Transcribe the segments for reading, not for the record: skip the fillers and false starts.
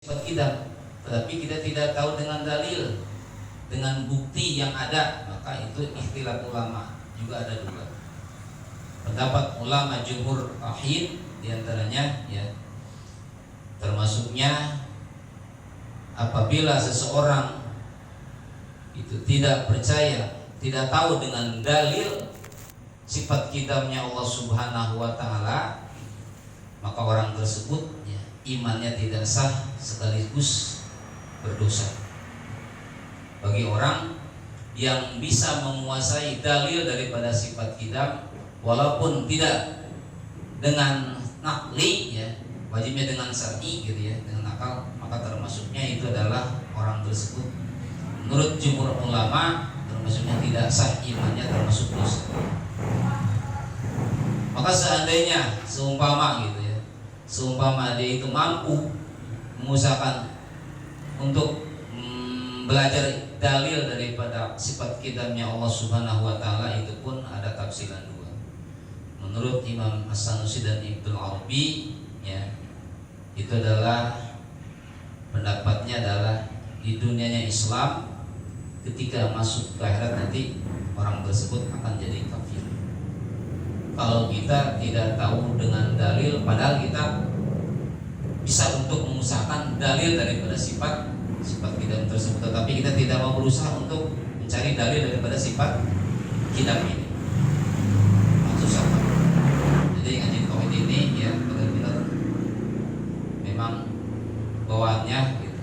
sifat kita, tetapi kita tidak tahu dengan dalil, dengan bukti yang ada, maka itu ikhtilaf ulama. Juga ada dua pendapat ulama jumhur ahid, diantaranya ya, termasuknya apabila seseorang itu tidak percaya, tidak tahu dengan dalil sifat kitabnya Allah Subhanahu wa taala, maka orang tersebut ya, imannya tidak sah sekaligus berdosa. Bagi orang yang bisa menguasai dalil daripada sifat kitab walaupun tidak dengan nakli ya, wajibnya dengan syar'i gitu ya, dengan akal, maka termasuknya itu adalah orang tersebut menurut jumhur ulama termasuknya tidak sah imannya, termasuk dosa. Maka seandainya seumpama gitu ya, seumpama dia itu mampu mengusahakan untuk belajar dalil daripada sifat kitabnya Allah Subhanahu wa taala, itu pun ada tafsiran dua. Menurut Imam As-Sanusi dan Ibnu Arabi ya, itu adalah pendapatnya adalah di dunianya Islam, ketika masuk ke akhirat nanti orang tersebut akan jadi kafir. Kalau kita tidak tahu dengan dalil, padahal kita bisa untuk mengusahakan dalil daripada sifat kitab tersebut, tetapi kita tidak mau berusaha untuk mencari dalil daripada sifat kitab ini, susah. Jadi ngaji tauhid ini ya benar-benar memang bawaannya gitu,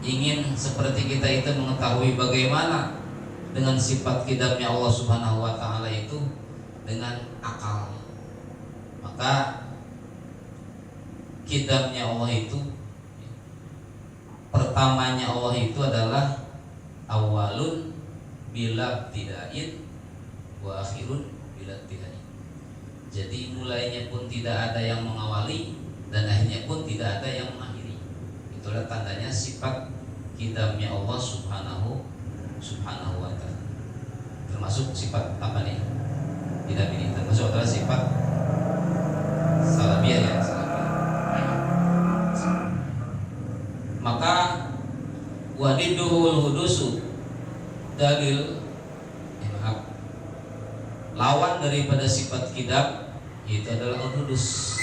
ingin seperti kita itu mengetahui bagaimana dengan sifat kitabnya Allah Subhanahu wa taala itu dengan akal. Maka kitabnya Allah itu, pertamanya Allah itu adalah awalun bila tidain wa akhirun bila tidain. Jadi mulainya pun tidak ada yang mengawali dan akhirnya pun tidak ada yang mengakhiri. Itulah tandanya sifat kitabnya Allah Subhanahu wa ta'ala. Termasuk sifat apa nih? Kitab ini termasuk adalah sifat salabiyah ya, maka wadiduhul hudusu, dalil lawan daripada sifat kitab itu adalah hudus,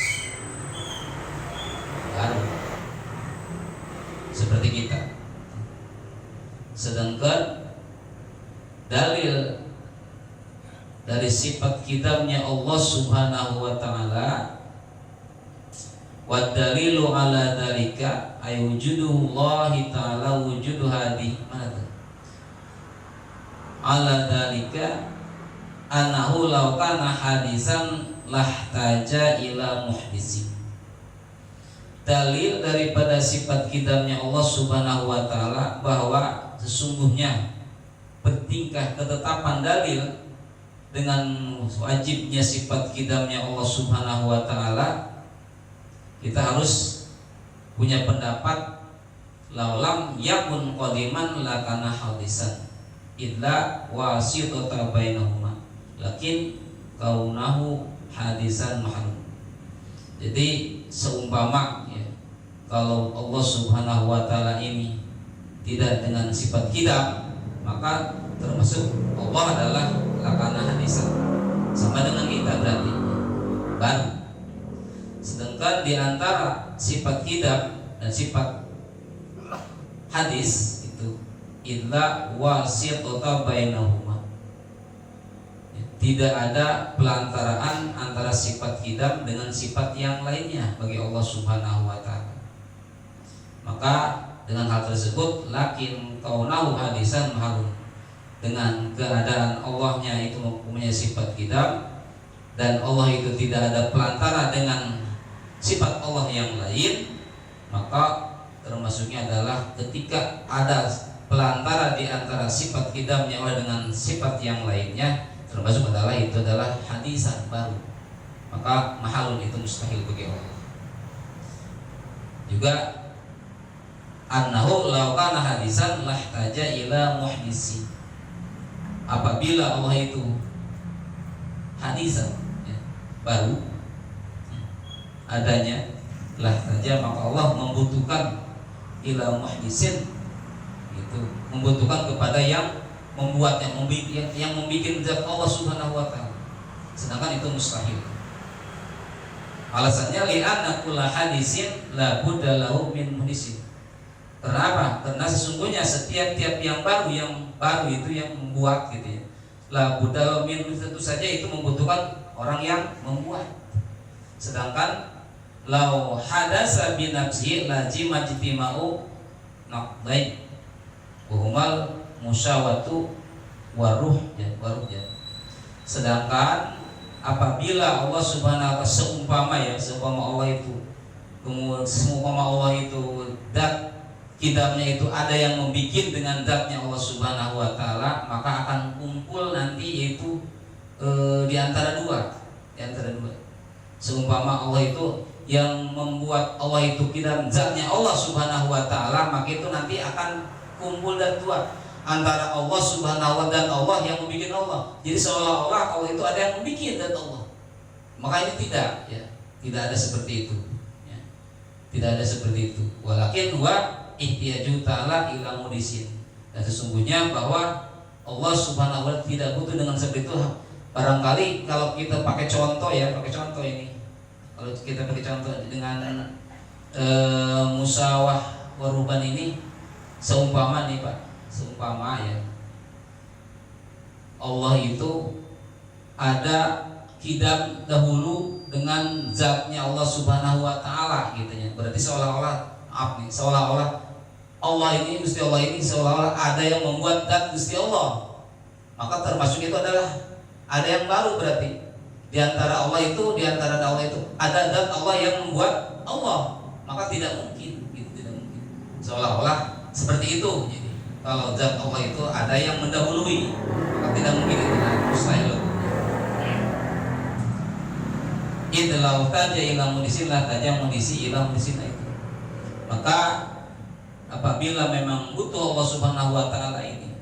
baru seperti kita. Sedangkan dalil dari sifat kitabnya Allah Subhanahu wa taala, wa dalilu ala dzalika ay wujudullahi ta'ala wujudu hadi mana ala dzalika annahu law kana hadisan lahtaja ila muhdisi. Dalil daripada sifat kitabnya Allah Subhanahu wa taala bahwa sesungguhnya bertingkah ketetapan dalil dengan wajibnya sifat kitabnya Allah Subhanahu wa taala, kita harus punya pendapat laulam yakun qadiman lakana hadisan illa wasitata bainahuma lakin kaunahu hadisan mahrum. Jadi seumpama ya, kalau Allah Subhanahu wa taala ini tidak dengan sifat kitab, maka termasuk Allah adalah lakana hadisan, sama dengan kita berarti baru. Sedangkan di antara sifat kitab dan sifat hadis itu illa wasitata bainahuma, tidak ada pelantaraan antara sifat kitab dengan sifat yang lainnya bagi Allah Subhanahu wa taala. Maka dengan hal tersebut lakin kaunahu hadisan mahalun, dengan keadaan Allahnya itu mempunyai sifat kitab dan Allah itu tidak ada pelantara dengan sifat Allah yang lain, maka termasuknya adalah ketika ada pelantara di antara sifat kitabnya Allah dengan sifat yang lainnya, termasuk adalah itu adalah hadisan baru, maka mahalun itu mustahil bagi Allah. Juga annahu law kana hadisan lahtaja ila muhdisi, apabila Allah itu hadisan ya, baru adanya, lah saja, maka Allah membutuhkan ila muhdisin, itu membutuhkan kepada yang membuatnya, yang membuat zat Allah Subhanahu wa taala. Sedangkan itu mustahil. Alasannya li'anna kulla hadisin la budda lahu min muhdisin. Kenapa? Karena sesungguhnya setiap yang baru itu yang membuat gitu ya. La budda lahu min, tentu saja itu membutuhkan orang yang membuat. Sedangkan lau hadasa bi nafsihi lazima jitimau naqdain wa humal musyawatu waruh ya. Sedangkan apabila Allah Subhanahu wa taala seumpama Allah itu dat kidamnya itu ada yang membikin dengan zatnya Allah Subhanahu wa taala, maka akan kumpul nanti yaitu di antara dua. Seumpama Allah itu yang membuat Allah itu kidam zatnya Allah Subhanahu wa taala, maka itu nanti akan kumpul dan dua antara Allah Subhanahu wa taala dan Allah yang membikin Allah. Jadi seolah-olah Allah itu ada yang membikin dan Allah. Maka ini tidak ada seperti itu. Ya. Tidak ada seperti itu. Walakin huwa ihtiyaju ta'ala ila mudisin. Dan sesungguhnya bahwa Allah Subhanahu wa taala tidak butuh dengan seperti itu. Barangkali kalau kita pakai contoh ini. Kalau kita pakai contoh dengan musawah waruban ini, seumpama nih Pak, ya Allah itu ada kidam dahulu dengan zatnya Allah Subhanahu wa taala gitu ya. Berarti seolah-olah Allah ini Gusti Allah ini seolah-olah ada yang membuat zat Gusti Allah. Maka termasuk itu adalah ada yang baru, berarti di antara Allah itu ada zat Allah yang membuat Allah. Maka tidak mungkin gitu, tidak mungkin. Seolah-olah seperti itu. Jadi kalau zat Allah itu ada yang mendahului, maka tidak mungkin itu mustahil. Idlau taja ila mudisin la taja mudisi ila mudisin itu. Maka apabila memang butuh Allah Subhanahu wa taala ini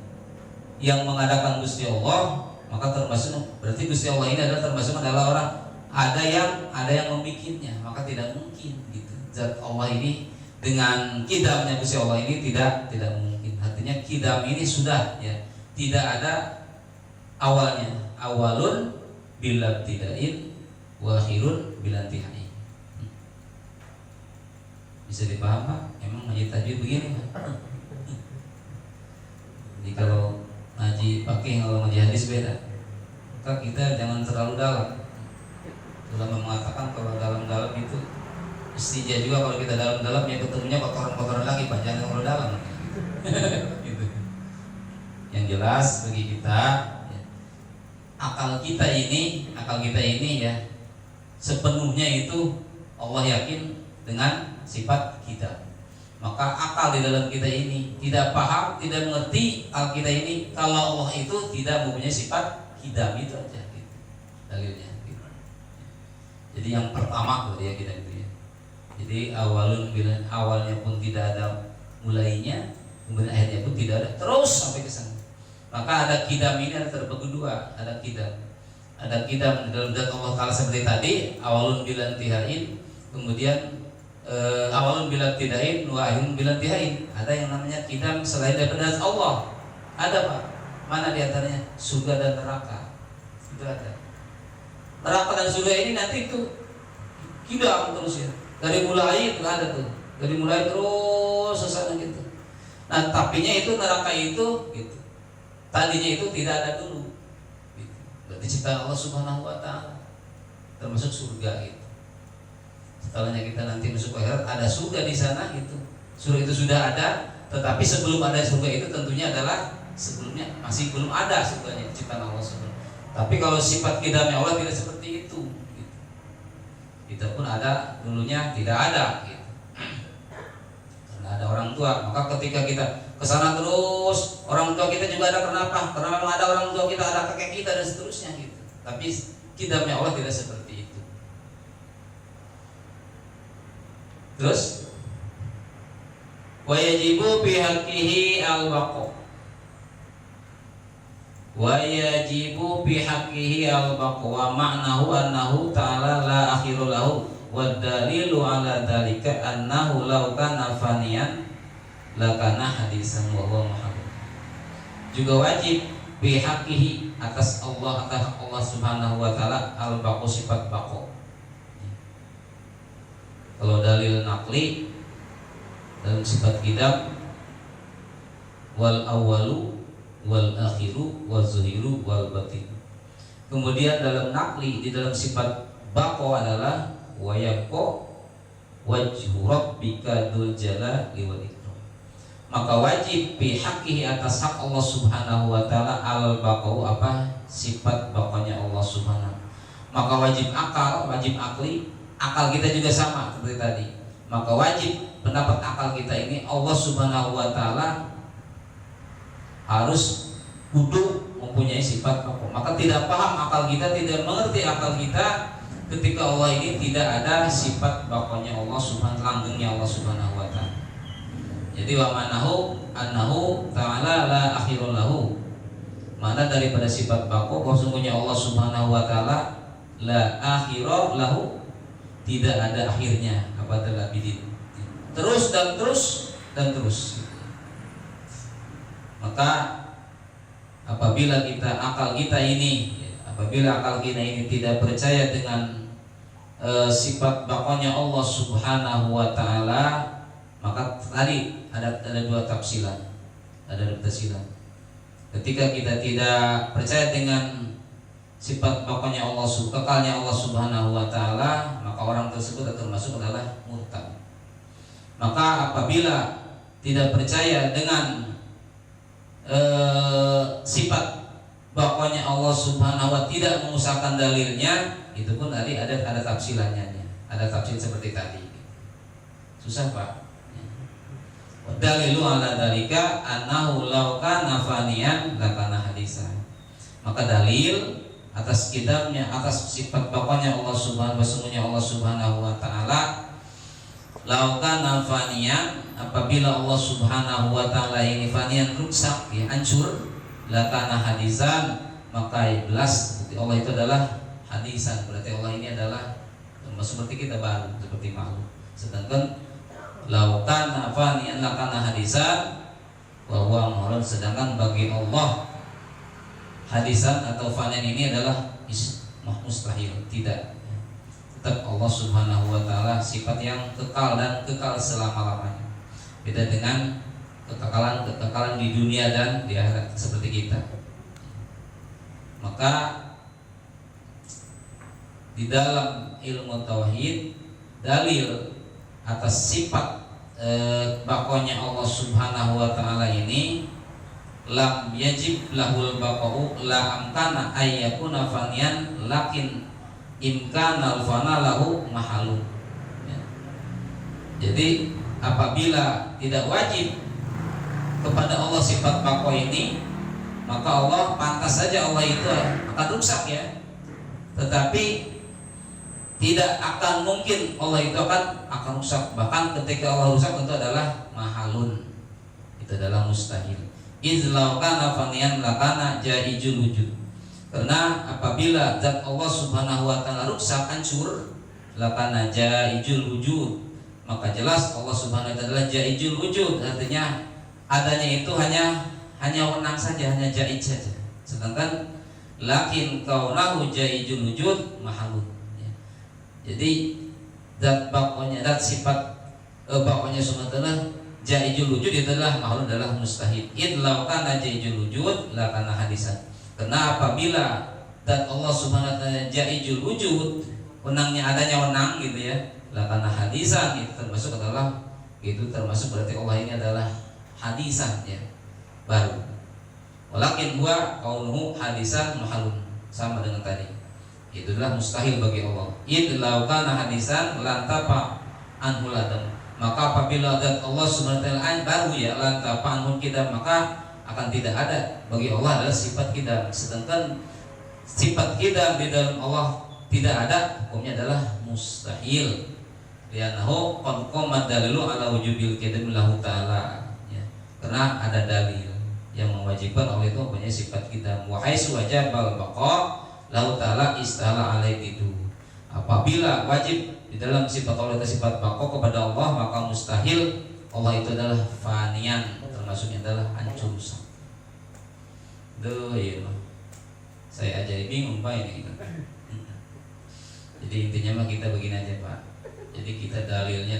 yang mengadakan Gusti Allah, maka termasuk berarti Gusti Allah ini adalah orang ada yang membikinnya, maka tidak mungkin gitu. Zat Allah ini dengan kidamnya Gusti Allah ini tidak mungkin. Artinya kidam ini sudah ya, tidak ada awalnya. Awalun bila tidain, wa akhirun bila intihai. Bisa dipaham Pak? Emang ngaji tajwid begini Pak? Jadi kalau ngaji pakai, kalau ngaji hadis beda. Maka kita jangan terlalu dalam. Ulama mengatakan kalau dalam-dalam itu istijah juga, kalau kita dalam-dalam ya ketemunya kotoran-kotoran lagi Pak, jangan terlalu dalam. Gitu. Yang jelas bagi kita ya, akal kita ini ya sepenuhnya itu Allah yakin dengan sifat kita. Maka akal di dalam kita ini tidak paham, tidak mengerti kita ini kalau Allah itu tidak mempunyai sifat kidam, itu aja gitu. Dalilnya gitu. Jadi yang pertama dia kita itu ya. Jadi awalnya pun tidak ada mulainya, kemudian akhirnya pun tidak ada, terus sampai ke sana. Maka ada kidam ini ada terbagi dua, ada kidam dalam zat Allah Taala seperti tadi, awalun bila intihain, kemudian awalun bila tidain, wa akhirun bila intihain. Ada yang namanya kidam selain daripada zat Allah. Ada Pak. Mana diantaranya? Surga dan neraka. Itu ada. Neraka dan surga ini nanti itu kidam terus ya. Dari mulai itu ada tuh. Dari mulai terus sesana gitu. Nah, tapinya itu neraka itu gitu. Tadinya itu tidak ada dulu. Gitu. Berarti ciptaan Allah Subhanahu wa taala. Termasuk surga itu. Setelahnya kita nanti masuk akhirat, ada surga di sana gitu. Surga itu sudah ada, tetapi sebelum ada surga itu tentunya adalah sebelumnya masih belum ada surganya ciptaan Allah Subhanahu. Tapi kalau sifat kidamnya Allah tidak seperti itu. Gitu. Kita pun ada dulunya tidak ada. Gitu. Karena ada orang tua, maka ketika kita kesana terus, orang tua kita juga ada. Kenapa? Karena memang ada orang tua kita, ada kakek kita dan seterusnya gitu. Tapi kidamnya Allah tidak seperti itu. Terus wa yajibu bi haqqihi al-baqa. Wa yajibu bi haqqihi al-baqa wa ma'nahu annahu ta'ala la akhiru lahu wa dalilu ala dzalika annahu law kana faniyan lakana hadisan wa huwa muhammad. Juga wajib bihaqihi atas Allah Subhanahu wa taala al-baqo, sifat baqo. Kalau dalil naqli dalam sifat qidam, wal awwalu wal akhiru wal zuhiru wal batin. Kemudian dalam naqli di dalam sifat baqo adalah wa yaqo wajhu rabbika dzul jalali wal ikram. Maka wajib bihaqqihi atas hak Allah Subhanahu wa taala al-baqau, apa? Sifat baqanya Allah Subhanahu. Maka wajib akal, wajib akli, akal kita juga sama seperti tadi. Maka wajib pendapat akal kita ini Allah Subhanahu wa taala harus kudu mempunyai sifat baqau. Maka tidak paham akal kita, tidak mengerti akal kita ketika Allah ini tidak ada sifat baqanya Allah Subhanahu, langgengnya Allah Subhanahu wa taala. Jadi wa manahu annahu ta'ala la akhirul lahu. Mana daripada sifat baqo, bahwa sungguhnya Allah Subhanahu wa taala la akhirul lahu, tidak ada akhirnya, abadal abidin. Terus dan terus dan terus. Maka apabila akal kita ini tidak percaya dengan sifat baqonya Allah Subhanahu wa taala, maka tadi ada dua tafsiran. Ketika kita tidak percaya dengan sifat baqonya Allah, kekalnya Allah Subhanahu wa taala, maka orang tersebut termasuk adalah murtad. Maka apabila tidak percaya dengan sifat baqonya Allah Subhanahu wa taala, tidak mengusahakan dalilnya, itu pun tadi ada tafsirannya. Ada tafsir seperti tadi. Susah, Pak. Dalilu ala dalika annahu law kana faniyan lakana hadisan. Maka dalil atas kitabnya, atas sifat baqonya Allah Subhanahu wa taala, Allah Subhanahu wa taala, law kana faniyan, apabila Allah Subhanahu wa taala ini faniyan, rusak, ya, hancur, lakana hadisan, maka jelas Allah itu adalah hadisan. Berarti Allah ini adalah seperti kita baru, seperti makhluk. Sedangkan laukan faniyan lakana hadisan wa huwa maulun, sedangkan bagi Allah hadisan atau faniyan ini adalah mustahil, tidak. Tetap Allah Subhanahu wa taala sifat yang kekal dan kekal selama-lamanya. Beda dengan kekekalan di dunia dan di akhirat seperti kita. Maka di dalam ilmu tauhid, dalil atas sifat baqonya Allah Subhanahu wa taala ini, lam yajib lahul baqau la amkana ayyakuna faniyan lakin imkana al-fana lahu mahalun. Ya. Jadi apabila tidak wajib kepada Allah sifat baqo ini, maka Allah pantas saja Allah itu akan rusak, ya. Tetapi tidak akan mungkin Allah itu akan rusak. Bahkan ketika Allah rusak itu adalah mahalun, itu adalah mustahil. Izlau kana faniyan lakana jaijul wujud. Karena apabila zat Allah Subhanahu wa taala rusak, hancur, lakana jaijul wujud, maka jelas Allah Subhanahu wa taala adalah jaijul wujud. Artinya adanya itu hanya wenang saja, hanya jaij saja. Sedangkan lakin kaunahu jaijul wujud mahalun. Jadi zat baqonya, zat sifat baqonya subhanahu jaijul wujud itu adalah makhluk, adalah mustahil. Idlau kana jaijul wujud la kana hadisan. Karena apabila zat Allah Subhanahu wa taala jaijul wujud, wenangnya adanya wenang gitu, ya, la kana hadisan, itu termasuk berarti Allah ini adalah hadisan, ya, baru. Walakin huwa kaunuhu hadisan mahalun, sama dengan tadi. Itu adalah mustahil bagi Allah. Idlau kana hadisan lantapa anhul adam. Maka apabila zat Allah Subhanahu wa taala baru, ya, lantapa anhul kita, maka akan tidak ada bagi Allah adalah sifat kita. Sedangkan sifat kita di dalam Allah tidak ada, hukumnya adalah mustahil. Lianahu qad qama dalilu ala wujubil qidam lahu taala, ya. Karena ada dalil yang mewajibkan Allah itu mempunyai sifat kita. Wa haitsu wajabal baqa lahu ta'ala istahala alaihi itu. Apabila wajib Di dalam sifat Allah itu sifat bako kepada Allah, maka mustahil Allah itu adalah fanian, termasuknya adalah hancur rusak. Duh, iya mah. Saya aja bingung Pak ini. Jadi intinya mah kita begini aja Pak. Jadi kita dalilnya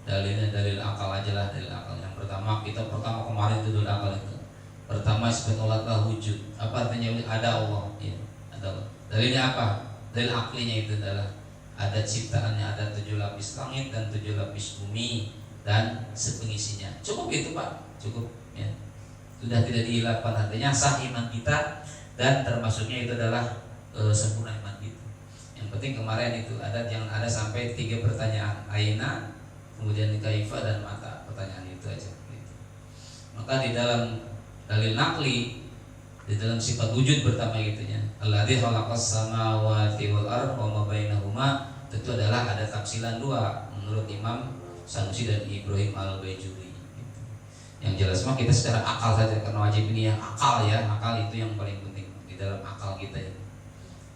dalil akal aja lah, dalil akal. Yang pertama kemarin itu dalil akal itu. Pertama sifat Allah adalah wujud. Apa artinya ada Allah? Ya, ada Allah. Dalilnya apa? Dalil aklinya itu adalah ada ciptaannya, ada 7 lapis langit dan 7 lapis bumi dan sepengisinya. Cukup itu Pak, cukup ya. Sudah tidak dihilangkan, artinya sah iman kita dan termasuknya itu adalah sempurna iman kita. Yang penting kemarin itu ada sampai 3 pertanyaan, aina, kemudian kaifa dan mata, pertanyaan itu aja. Gitu. Maka di dalam dalil nakli, di dalam sifat wujud pertama gitunya, alladzi khalaqas samawati wal ardha wa ma bainahuma, itu adalah ada tafsilan 2 menurut Imam Sanusi dan Ibrahim Al-Baijuri gitu. Yang jelas mah kita secara akal saja, karena wajib ini yang akal ya, akal itu yang paling penting di dalam akal kita ya.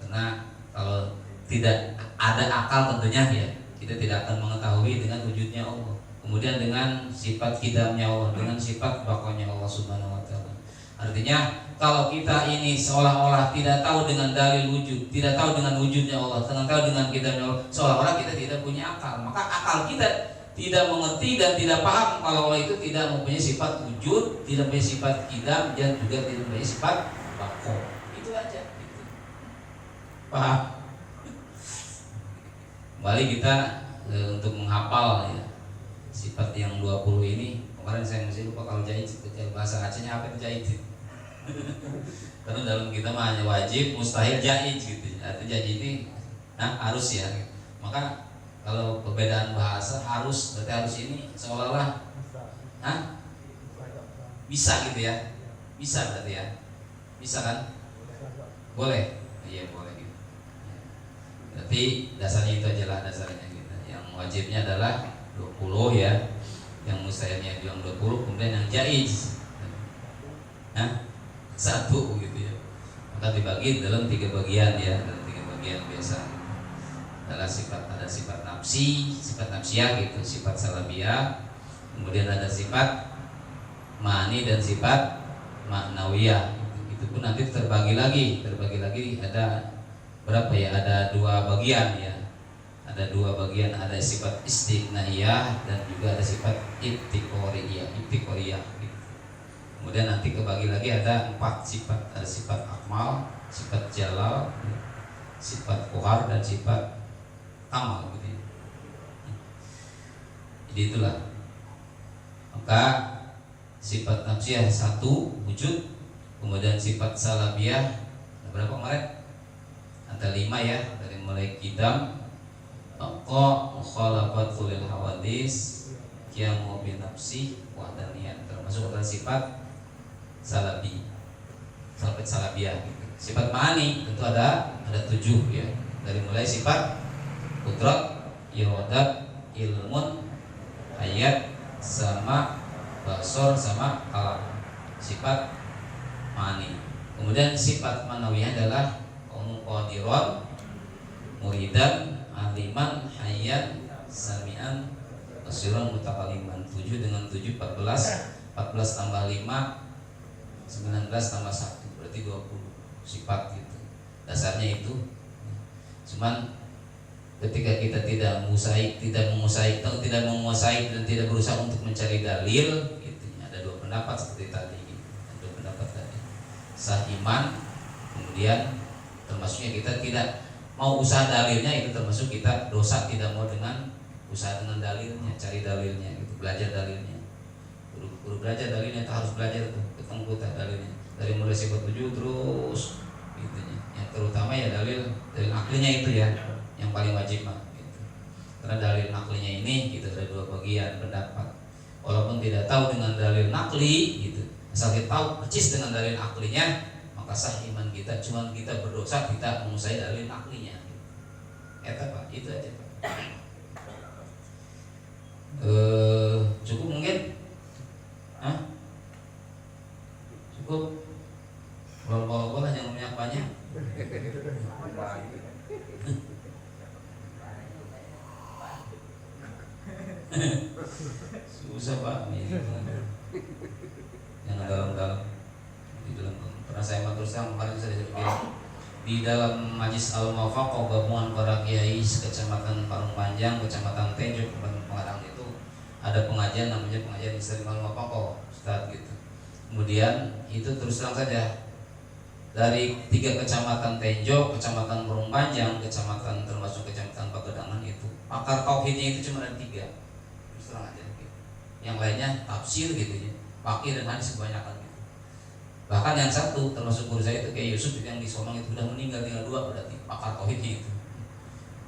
Karena kalau tidak ada akal tentunya ya kita tidak akan mengetahui dengan wujudnya Allah, kemudian dengan sifat qidamnya Allah, dengan sifat baqanya Allah Subhanahu wa taala. Artinya kalau kita ini seolah-olah tidak tahu dengan dalil wujud, tidak tahu dengan wujudnya Allah, tidak tahu dengan qidamnya Allah, seolah-olah kita tidak punya akal. Maka akal kita tidak mengerti dan tidak paham kalau Allah itu tidak mempunyai sifat wujud, tidak mempunyai sifat qidam, dan juga tidak mempunyai sifat baqa. Itu aja gitu. Paham? Kembali kita untuk menghafal ya, sifat yang 20 ini. Kemarin saya masih lupa kalau jahit, bahasa Acehnya apa itu jahit? Karena dalam kita mah hanya wajib, mustahil, jaiz gitu. Artinya jaiz ini harus ya. Maka kalau perbedaan bahasa harus, berarti harus ini seolah-olah bisa gitu ya. Bisa berarti ya. Bisa kan? Boleh. Iya boleh gitu. Berarti dasarnya itu aja lah dasarnya gitu. Yang wajibnya adalah 20 ya. Yang mustahilnya bilang 20, kemudian yang jaiz 1 gitu ya. Maka dibagi dalam 3 bagian ya, dalam 3 bagian biasa. Adalah ada sifat nafsi, sifat nafsiyah gitu, sifat salabiyah. Kemudian ada sifat ma'ani dan sifat ma'nawiyah. Itu pun nanti terbagi lagi ada berapa ya? Ada 2 bagian ya. Ada 2 bagian, ada sifat istighna'iyah dan juga ada sifat ibtiqoriyah gitu. Kemudian nanti kebagi lagi ada 4 sifat, ada sifat akmal, sifat jalal, sifat kohar dan sifat kamal gitu ya. Jadi itulah. Maka sifat nafsiyah 1 wujud, kemudian sifat salabiyah berapa kemarin? Ada 5 ya, dari mulai qidam, mukhalafatul hawadis, qiyamu bi nafsi, wahdaniyah, termasuk adalah sifat salabiyah gitu. Sifat ma'ani tentu ada 7 ya. Dari mulai sifat qudrat, iradat, ilmun, hayat, sama basor, sama kalam. Sifat ma'ani. Kemudian sifat manawiyah adalah qadiran, muridan, aliman, hayat, sami'an, basiran, mutakaliman. 7 dengan 7 14 tambah 5 19 tambah 1 berarti 20 sifat gitu. Dasarnya itu. Cuman ketika kita tidak menguasai dan tidak berusaha untuk mencari dalil gitu. Ada 2 pendapat seperti tadi gitu. Ada 2 pendapat tadi. Sah iman, kemudian termasuknya kita tidak mau usaha dalilnya, itu termasuk kita dosa tidak mau dengan usaha dengan dalilnya, cari dalilnya gitu, belajar dalilnya. Guru belajar dalilnya, kita harus belajar tuh, ketemu dalilnya dari mulai sifat 7 terus gitu ya. Yang terutama ya dalil aklinya itu ya, yang paling wajib mah gitu. Karena dalil aklinya ini gitu ada 2 bagian pendapat. Walaupun tidak tahu dengan dalil nakli gitu, asal kita tahu persis dengan dalil aklinya, maka sah iman kita. Cuman kita berdosa kita menguasai dalil aklinya gitu. Eta Pak, itu aja Pak. Cukup mungkin? Cukup? Kalau hanya minyak banyak. Susah Pak. Yang dalam-dalam di dalam pernah saya matur terang kemarin saya bilang di dalam Majlis Al-Muwafaqah gabungan para kiai kecamatan Parung Panjang, kecamatan Tenjo, Kabupaten Pengadang itu ada pengajian namanya pengajian Islam Al-Muwafaqah Ustaz gitu. Kemudian itu terus terang saja dari 3 kecamatan Tenjo, kecamatan Parung Panjang, kecamatan termasuk kecamatan Pagedangan itu pakar tauhidnya itu cuma ada 3. Terus terang aja gitu. Yang lainnya tafsir gitu ya. Fakih dan hadis kebanyakan gitu. Bahkan yang satu termasuk guru saya itu kayak Yusuf yang di Somang itu sudah meninggal, tinggal 2 berarti pakar tauhidnya itu.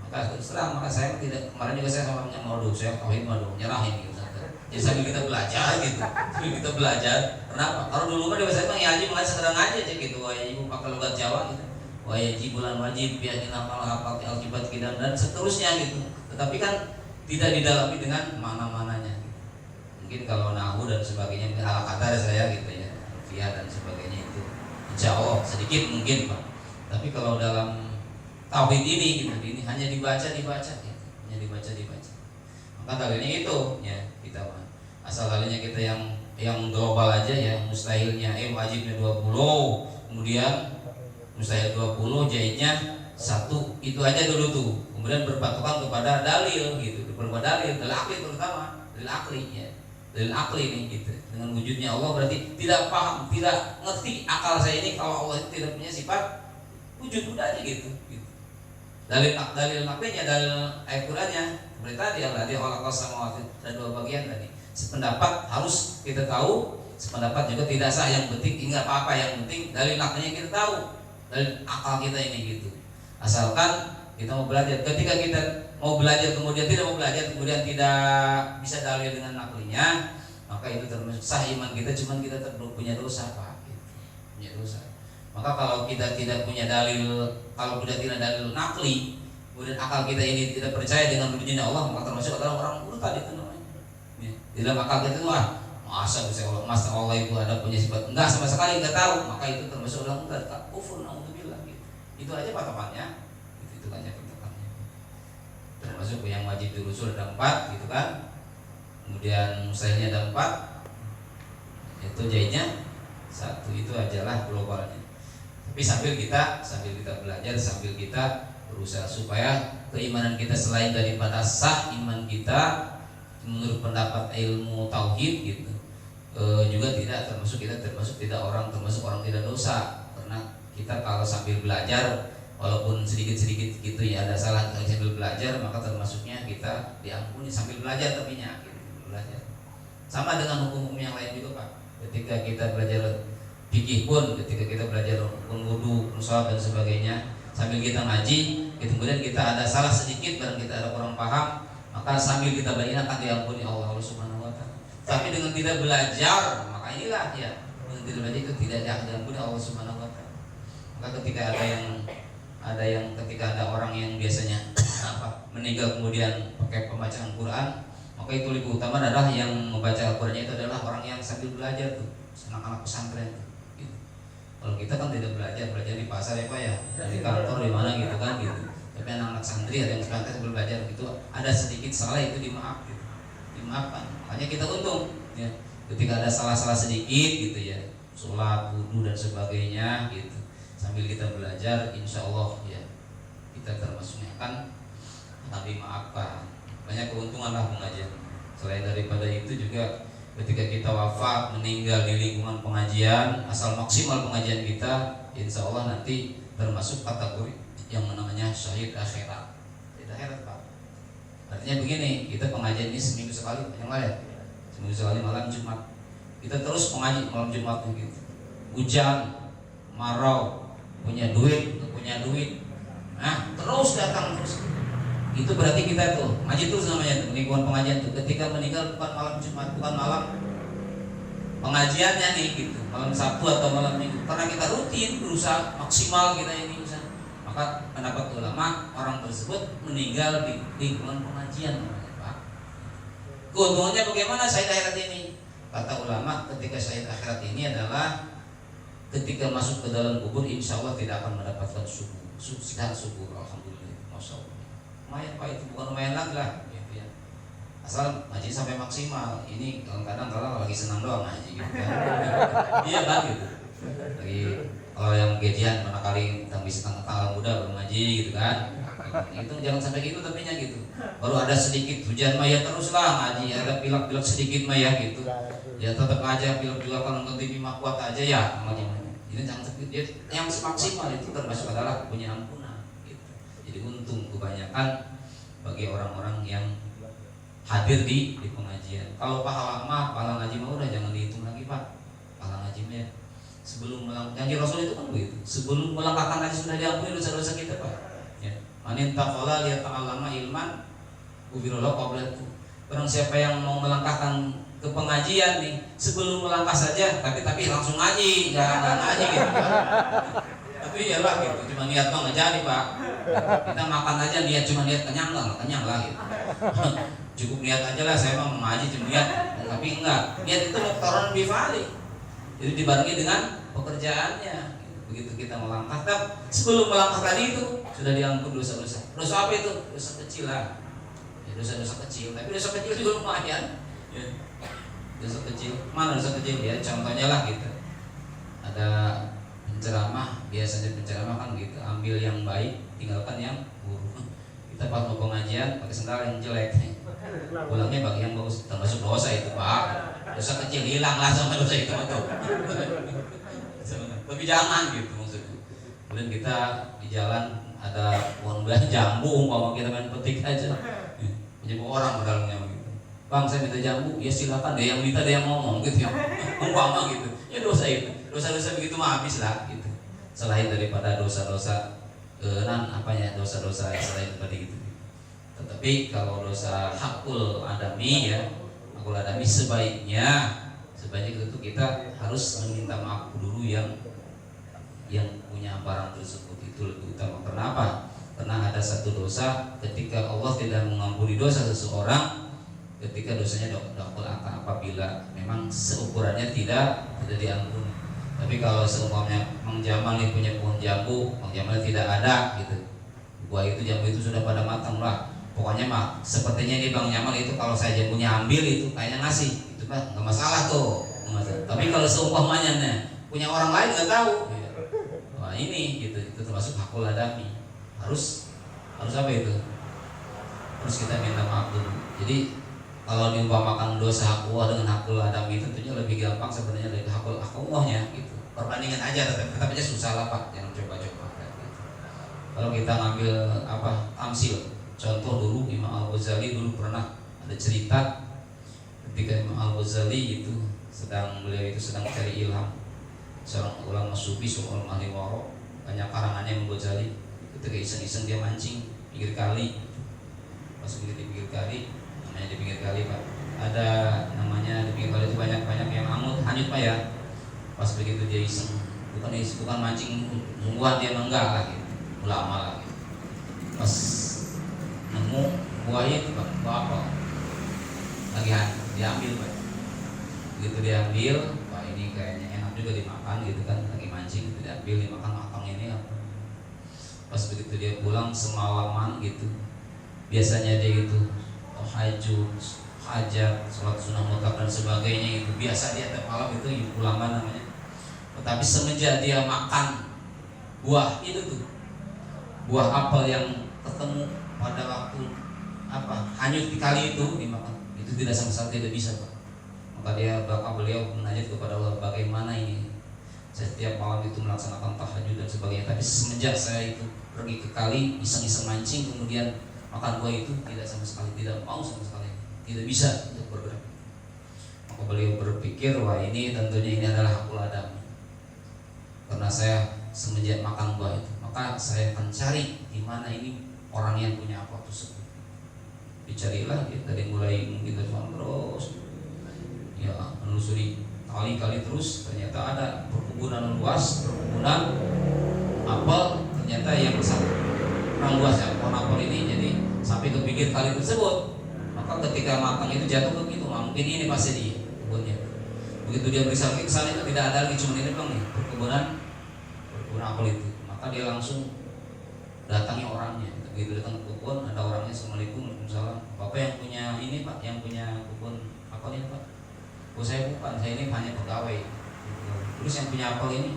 Maka terus terang, maka saya tidak, kemarin juga saya sama mau saya tauhid mau nyerahin gitu. Jadi sambil kita belajar gitu, sambil kita belajar. Kenapa? Kalau dulu kan saya mah ngaji mengaji sekedar ngaji aja gitu. Wah ibu pakai logat Jawa gitu. Wah ji bulan wajib, biarin hafal alkitab kidam dan seterusnya gitu. Tetapi kan tidak didalami dengan mana-mananya. Mungkin kalau nahu dan sebagainya mungkin ala kata saya gitu ya, alfiah dan sebagainya itu insya Allah sedikit mungkin Pak. Tapi kalau dalam tauhid ini gitu, ini hanya dibaca gitu, hanya dibaca. Maka dalilnya itu ya kita asal dalilnya kita yang global aja ya, mustahilnya wajibnya 20, kemudian mustahil 20, jahitnya 1, itu aja dulu tuh. Kemudian berpatokan kepada dalil gitu, beberapa dalil akli terutama dalil akli ya. Dalil akli ini gitu. Dengan wujudnya Allah berarti tidak paham, tidak ngerti akal saya ini kalau Allah itu tidak punya sifat wujud, udah aja gitu. Dalil aklinya, dalil Al-Qur'annya seperti tadi Allah dia Allah sama ada 2 bagian tadi. Sependapat harus kita tahu, sependapat juga tidak sah. Yang penting enggak apa-apa, yang penting dalil aklinya kita tahu, dalil akal kita ini gitu. Asalkan kita mau belajar. Ketika kita mau belajar kemudian tidak mau belajar, kemudian tidak bisa dalil dengan aklinya, maka itu termasuk sah iman kita, cuman kita punya dosa Pak gitu. Punya dosa. Maka kalau kita tidak punya dalil, kalau sudah tidak dalil nakli, kemudian akal kita ini tidak percaya dengan wujudnya Allah, maka termasuk adalah orang murtad itu namanya. Ya. Di dalam akal kita itu masa Allah itu ada punya sifat, enggak sama sekali enggak tahu, maka itu termasuk orang murtad, kufur naudzubillah gitu. Itu aja patokannya. Itu aja patokannya. Termasuk yang wajib dirusul ada 4 gitu kan. Kemudian mustahilnya ada 4. Itu jahitnya 1, itu ajalah globalnya. Tapi sambil kita belajar, sambil kita berusaha supaya keimanan kita selain daripada sah iman kita menurut pendapat ilmu tauhid gitu, juga tidak termasuk tidak orang tidak dosa. Karena kita kalau sambil belajar walaupun sedikit gitu ya ada salah sambil belajar, maka termasuknya kita diampuni sambil belajar gitu, belajar. Sama dengan hukum-hukum yang lain juga Pak. Ketika kita belajar fikih pun, ketika kita belajar wudu, sholat dan sebagainya, sambil kita ngaji, kemudian kita ada salah sedikit dan kita ada kurang paham, maka sambil kita belajar akan diampuni Allah Subhanahu wa taala. Tapi dengan tidak belajar, maka inilah ya, dengan tidak belajar itu tidak akan diampuni Allah Subhanahu wa taala. Maka ketika ada orang yang biasanya meninggal kemudian pakai pembacaan Quran, maka itu lebih utama adalah yang membaca Al-Qur'annya itu adalah orang yang sambil belajar tuh, anak-anak pesantren. Kalau kita kan tidak belajar di pasar ya Pak ya, di kantor di mana gitu kan gitu. Tapi anak-anak santri ada yang sambil belajar gitu, ada sedikit salah itu dimaafkan. Makanya kita untung ya, ketika ada salah-salah sedikit gitu ya, sholat, wudu dan sebagainya gitu, sambil kita belajar, insya Allah ya kita termasuknya akan dimaafkan. Banyak keuntungan lah pengajian. Selain daripada itu juga ketika kita wafat meninggal di lingkungan pengajian, asal maksimal pengajian kita, insya Allah nanti termasuk kategori yang namanya syahid akhirat. Syahid akhirat Pak. Artinya begini, kita pengajian ini seminggu sekali, yang lain seminggu sekali malam Jumat. Kita terus mengaji malam Jumat gitu. Hujan, marau, punya duit, nggak punya duit, terus datang terus. Itu berarti kita tuh ngaji terus namanya tuh, lingkungan pengajian tuh. Ketika meninggal bukan malam Jumat, bukan malam pengajiannya nih gitu, malam Sabtu atau malam Minggu. Karena kita rutin berusaha maksimal kita ini usaha. Maka pendapat ulama orang tersebut meninggal di lingkungan pengajian namanya Pak. Keuntungannya bagaimana syahid akhirat ini? Kata ulama, ketika syahid akhirat ini adalah ketika masuk ke dalam kubur, insya Allah tidak akan mendapatkan subur. Alhamdulillah, masya Allah. Lumayan Pak, itu bukan lumayan lagi lah gitu ya. asal ngaji sampai maksimal. Ini kadang-kadang kalau lagi senang doang ngaji gitu kan. Iya kan gitu. Lagi kalau yang gajian mana kali yang bisa tanggal muda baru ngaji gitu kan. Itu jangan sampai gitu tapinya gitu. Baru ada sedikit hujan maya terus lah ngaji, ada pilek-pilek sedikit maya gitu. Ya tetap aja pilek-pilek kalau nonton TV mah kuat aja ya namanya. Ini jangan sampai yang maksimal itu termasuk adalah punya ampunan gitu. Jadi untung kebanyakan bagi orang-orang yang hadir di pengajian. Kalau pahala ngaji mah udah jangan dihitung lagi Pak. Pahala ngaji mah ya sebelum janji Rasul itu kan begitu. Sebelum melangkahkan haji sudah diampuni dosa-dosa kita Pak. Ya. Manin taqala liya ta'allama ilman ubirullah qablatu. Barang siapa yang mau melangkahkan ke pengajian nih sebelum melangkah saja tapi langsung ngaji, jangan ngaji gitu kan. Tapi ya lah gitu, cuma niat mah nggak jadi Pak. Kita makan aja niat cuma niat kenyang lah gitu. Cukup niat aja lah saya mau ngaji cuma niat, tapi enggak. Niat itu muktaron bifali. Jadi dibarengi dengan pekerjaannya. Begitu kita melangkah, sebelum melangkah tadi itu sudah diampun dosa-dosa. Dosa apa itu? Dosa kecil lah. Ya, dosa-dosa kecil, tapi dosa kecil juga lumayan. Ya. Dosa kecil, mana dosa kecil ya? Contohnya lah gitu. Ada penceramah, biasanya penceramah kan gitu, ambil yang baik, tinggalkan yang buruk. Kita pas mau pengajian pakai sendal yang jelek, pulangnya bagi yang bagus, termasuk dosa itu Pak. Dosa kecil hilang lah sama dosa itu betul. Tapi jangan gitu maksudnya. Kemudian kita di jalan ada pohon buah jambu, umpama kita main petik aja, menjemput orang pedalnya gitu. Bang saya minta jambu, ya silakan deh yang minta deh yang ngomong gitu ya. Umpama gitu, ya dosa itu, dosa-dosa begitu mah habis lah gitu. Selain daripada dosa-dosa dosa-dosa selain tadi gitu. Tetapi kalau dosa hakul adami ya, hakul adami sebaiknya itu kita harus meminta maaf dulu yang punya barang tersebut, itu lebih utama. Kenapa? Karena ada satu dosa ketika Allah tidak mengampuni dosa seseorang ketika dosanya dakul apabila memang seukurannya tidak diampuni. Tapi kalau seumpamanya Mang Jamal nih punya pohon jambu, Mang Jamal tidak ada gitu, buah itu jambu itu sudah pada matang lah. Pokoknya mah sepertinya ini Bang Jamal itu kalau saya jambunya ambil itu kayaknya ngasih, itu Pak nggak masalah tuh. Tapi kalau seumpamanya nih punya orang lain nggak tahu, ya. Wah ini gitu, itu termasuk hakul adami. Harus apa itu? Terus kita minta maaf dulu. Jadi kalau diumpamakan dosa hakul dengan hakul adami tentunya lebih gampang sebenarnya dari hakul Allahnya gitu. Perbandingan aja, tetap aja susah lah Pak, jangan coba-coba gitu. Kalau kita ngambil tamsil, contoh dulu Imam Al-Ghazali dulu pernah ada cerita ketika Imam Al-Ghazali itu beliau sedang cari ilham, seorang ulama sufi, seorang ahli waro, banyak karangannya Imam Ghazali. Ketika iseng-iseng dia mancing pinggir kali, pas begitu di pinggir kali, namanya di pinggir kali Pak, ada namanya di pinggir kali itu banyak yang hanyut Pak ya. Pas begitu dia iseng, bukan mancing sungguhan, dia enggak lah gitu, ulama lah gitu. Pas nemu buahnya itu Pak, buah apa? Lagi diambil Pak. Begitu diambil, wah ini kayaknya enak juga dimakan gitu kan, lagi mancing gitu, diambil dimakan matang ini apa. Pas begitu dia pulang semalaman gitu, biasanya dia itu tahajud, hajat, sholat sunnah mutlak dan sebagainya itu biasa dia tiap malam itu ulama namanya. Tetapi semenjak dia makan buah itu tuh, buah apel yang ketemu pada waktu hanyut di kali itu dimakan, itu tidak sama sekali tidak bisa Pak. Maka beliau menanyakan kepada Allah, bagaimana ini? Saya setiap malam itu melaksanakan tahajud dan sebagainya, tapi semenjak saya itu pergi ke kali iseng-iseng mancing kemudian makan buah itu tidak sama sekali, tidak mau sama sekali, tidak bisa untuk bergerak. Maka beliau berpikir, wah ini tentunya ini adalah hakul adami. Karena saya semenjak makan buah itu, maka saya akan cari di mana ini orang yang punya apa tersebut. Dicarilah ya, dari mulai mungkin terus ya menelusuri kali-kali terus, ternyata ada perkebunan luas, perkebunan apel, ternyata yang kurang luas ya pohon apel ini, jadi sampai ke pinggir kali tersebut. Maka ketika matang itu jatuh ke gitu, mungkin ini pasti di kebunnya. Begitu dia berisa ke sana itu tidak ada lagi, cuma ini bang nih perkebunan apel itu. Maka dia langsung datangi orangnya, Begitu datang ke kebun, ada orangnya, assalamualaikum, waalaikumsalam. Bapak yang punya ini pak, yang punya kebun apel ini pak? Oh saya bukan, saya ini hanya pegawai. Terus yang punya apel ini,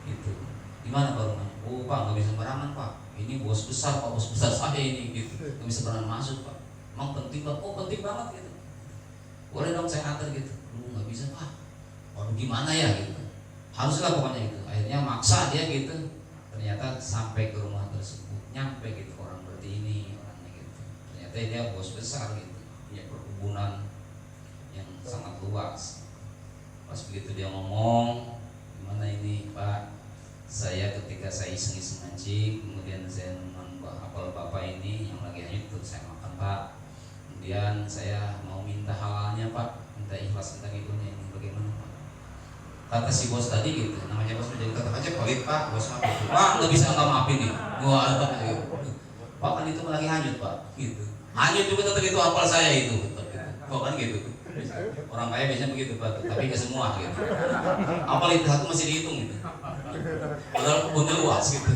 gitu. Gimana pak rumahnya? Oh pak nggak bisa sembarangan pak. Ini bos besar pak, bos besar saya ini, gitu. Nggak bisa sembarangan masuk pak. Emang penting pak? Oh penting banget gitu. Boleh dong saya antar gitu. Nggak bisa pak. Waduh gimana ya gitu. Haruslah pokoknya gitu. Akhirnya maksa dia gitu. Ternyata sampai ke rumah tersebut, nyampe gitu, orang berarti ini orangnya gitu. Ternyata dia bos besar gitu, punya perkebunan yang sangat luas. Pas begitu dia ngomong, gimana ini pak, saya ketika saya iseng-iseng mancing, kemudian saya menemukan apel bapak ini yang lagi hanyut tuh, saya makan pak. Kemudian saya mau minta halalnya pak, minta ikhlas, minta gitunya, ini bagaimana pak? Kata si bos tadi gitu, namanya bos menjadi kata aja pelit pak, bos maaf gitu. Pak nggak bisa nggak maafin nih, wah apa gitu. Pak kan itu lagi hanyut pak, gitu. Hanyut juga tetap itu apel saya itu, kok kan gitu. Orang kaya biasanya begitu pak, tapi nggak semua gitu. Apel itu satu masih dihitung gitu. Padahal kebunnya luas gitu.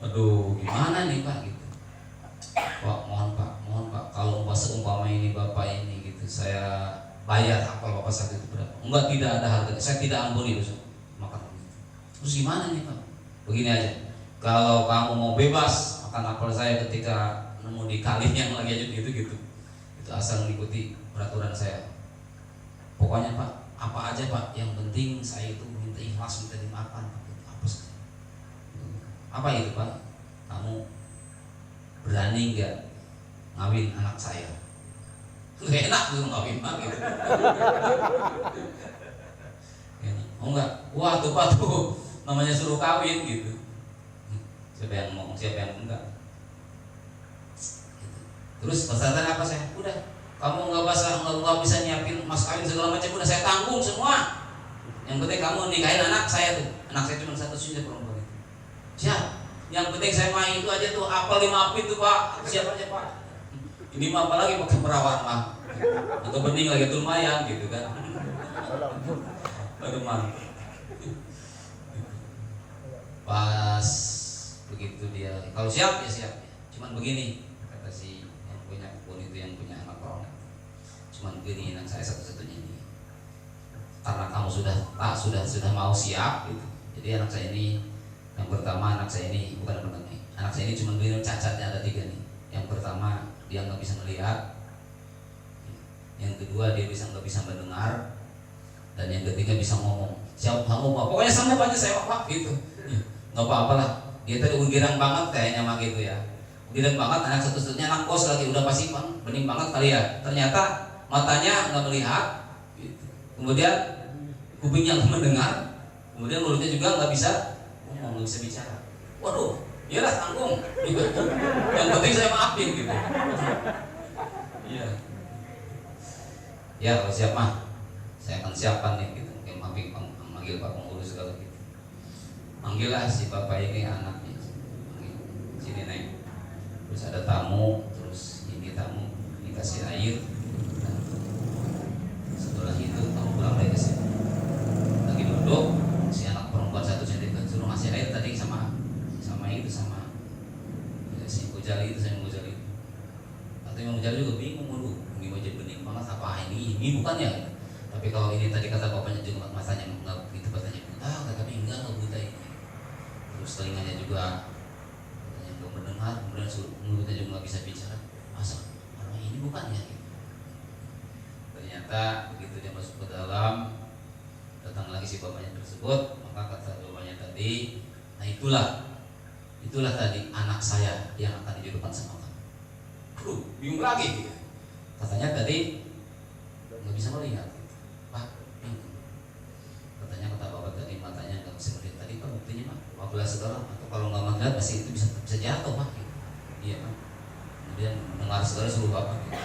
Aduh, gimana nih pak gitu. Pak mohon pak, kalau seumpama ini bapak ini gitu, saya bayar apel bapak saat itu berapa? Enggak, tidak ada harga, saya tidak ampuni itu makan. Terus gimana nih pak? Begini aja, kalau kamu mau bebas makan apel saya ketika nemu di kali yang lagi aja gitu itu asal mengikuti peraturan saya. Pokoknya pak, apa aja pak, yang penting saya itu minta ikhlas, minta dimakan. Apa itu pak? Kamu berani nggak ngawin anak saya? Gak enak tuh ngawin pak gitu. Oh enggak, wah tuh pak tuh namanya suruh kawin gitu. Siapa yang mau, siapa yang enggak gitu. Terus pesan apa saya? Udah, kamu nggak bisa nyiapin mas kawin segala macam, udah saya tanggung semua. Yang penting kamu nikahin anak saya tuh. Anak saya cuma satu saja perempuan itu. Siap. Yang penting saya main itu aja tuh, apel 5 apit tuh pak. Siapa aja pak. Ini mah apalagi pakai perawat mah. Atau bening lagi tuh lumayan gitu kan. Aduh mah. Pas begitu dia, kalau siap ya siap. Cuman begini kata si yang punya kebun itu, yang punya anak orang. Cuman begini, anak saya satu-satunya ini. Karena kamu sudah mau siap gitu. Jadi anak saya ini, yang pertama anak saya ini bukan nih. Anak saya ini cuma begini, cacatnya ada 3 nih. Yang pertama dia nggak bisa melihat. Yang kedua dia nggak bisa mendengar. Dan yang ketiga bisa ngomong. Siapa kamu pak? Pokoknya sama aja saya pak gitu. Nggak apa-apa lah. Dia tadi girang banget kayaknya mah gitu ya. Girang banget, anak satu-satunya, anak kos lagi, udah pasti bening banget kali ya. Ternyata matanya nggak melihat. Gitu. Kemudian kupingnya nggak mendengar. Kemudian mulutnya juga nggak bisa ngomong, nggak bisa bicara. Waduh, iyalah tanggung. Gitu. Yang penting saya maafin gitu. Iya. Ya kalau siap mah, saya akan siapkan nih gitu. Mungkin manggil pak pengurus segala gitu. Manggillah si bapak ini anaknya. Sini neng. Terus ada tamu, terus ini tamu, dikasih air. Nah, setelah itu kamu pulang lagi ke sini. Lagi duduk, si anak perempuan satu cerita suruh ngasih air tadi sama si Mujali itu, saya Mujali. Artinya Mujali juga bingung, waduh, ini wajah bening banget, apa ini bukan ya? Tapi kalau ini tadi kata bapaknya juga matanya enggak begitu, katanya buta, tapi enggak buta ini. Terus telinganya juga katanya belum mendengar, kemudian mulutnya juga nggak bisa bicara. Masa orang ini bukan ya? Ternyata begitu dia masuk ke dalam, datang lagi si bapaknya tersebut, maka kata bapaknya tadi, nah itulah tadi anak saya yang akan dijodohkan sama kamu. Bingung lagi gitu. Katanya tadi nggak bisa melihat, pak. Bingung. Katanya kata bapak tadi matanya nggak bisa melihat. Tadi pak buktinya pak 12 sekarang, atau kalau nggak melihat pasti itu bisa jatuh pak. Gitu. Iya pak. Kemudian mendengar segala suruh bapak. Gitu.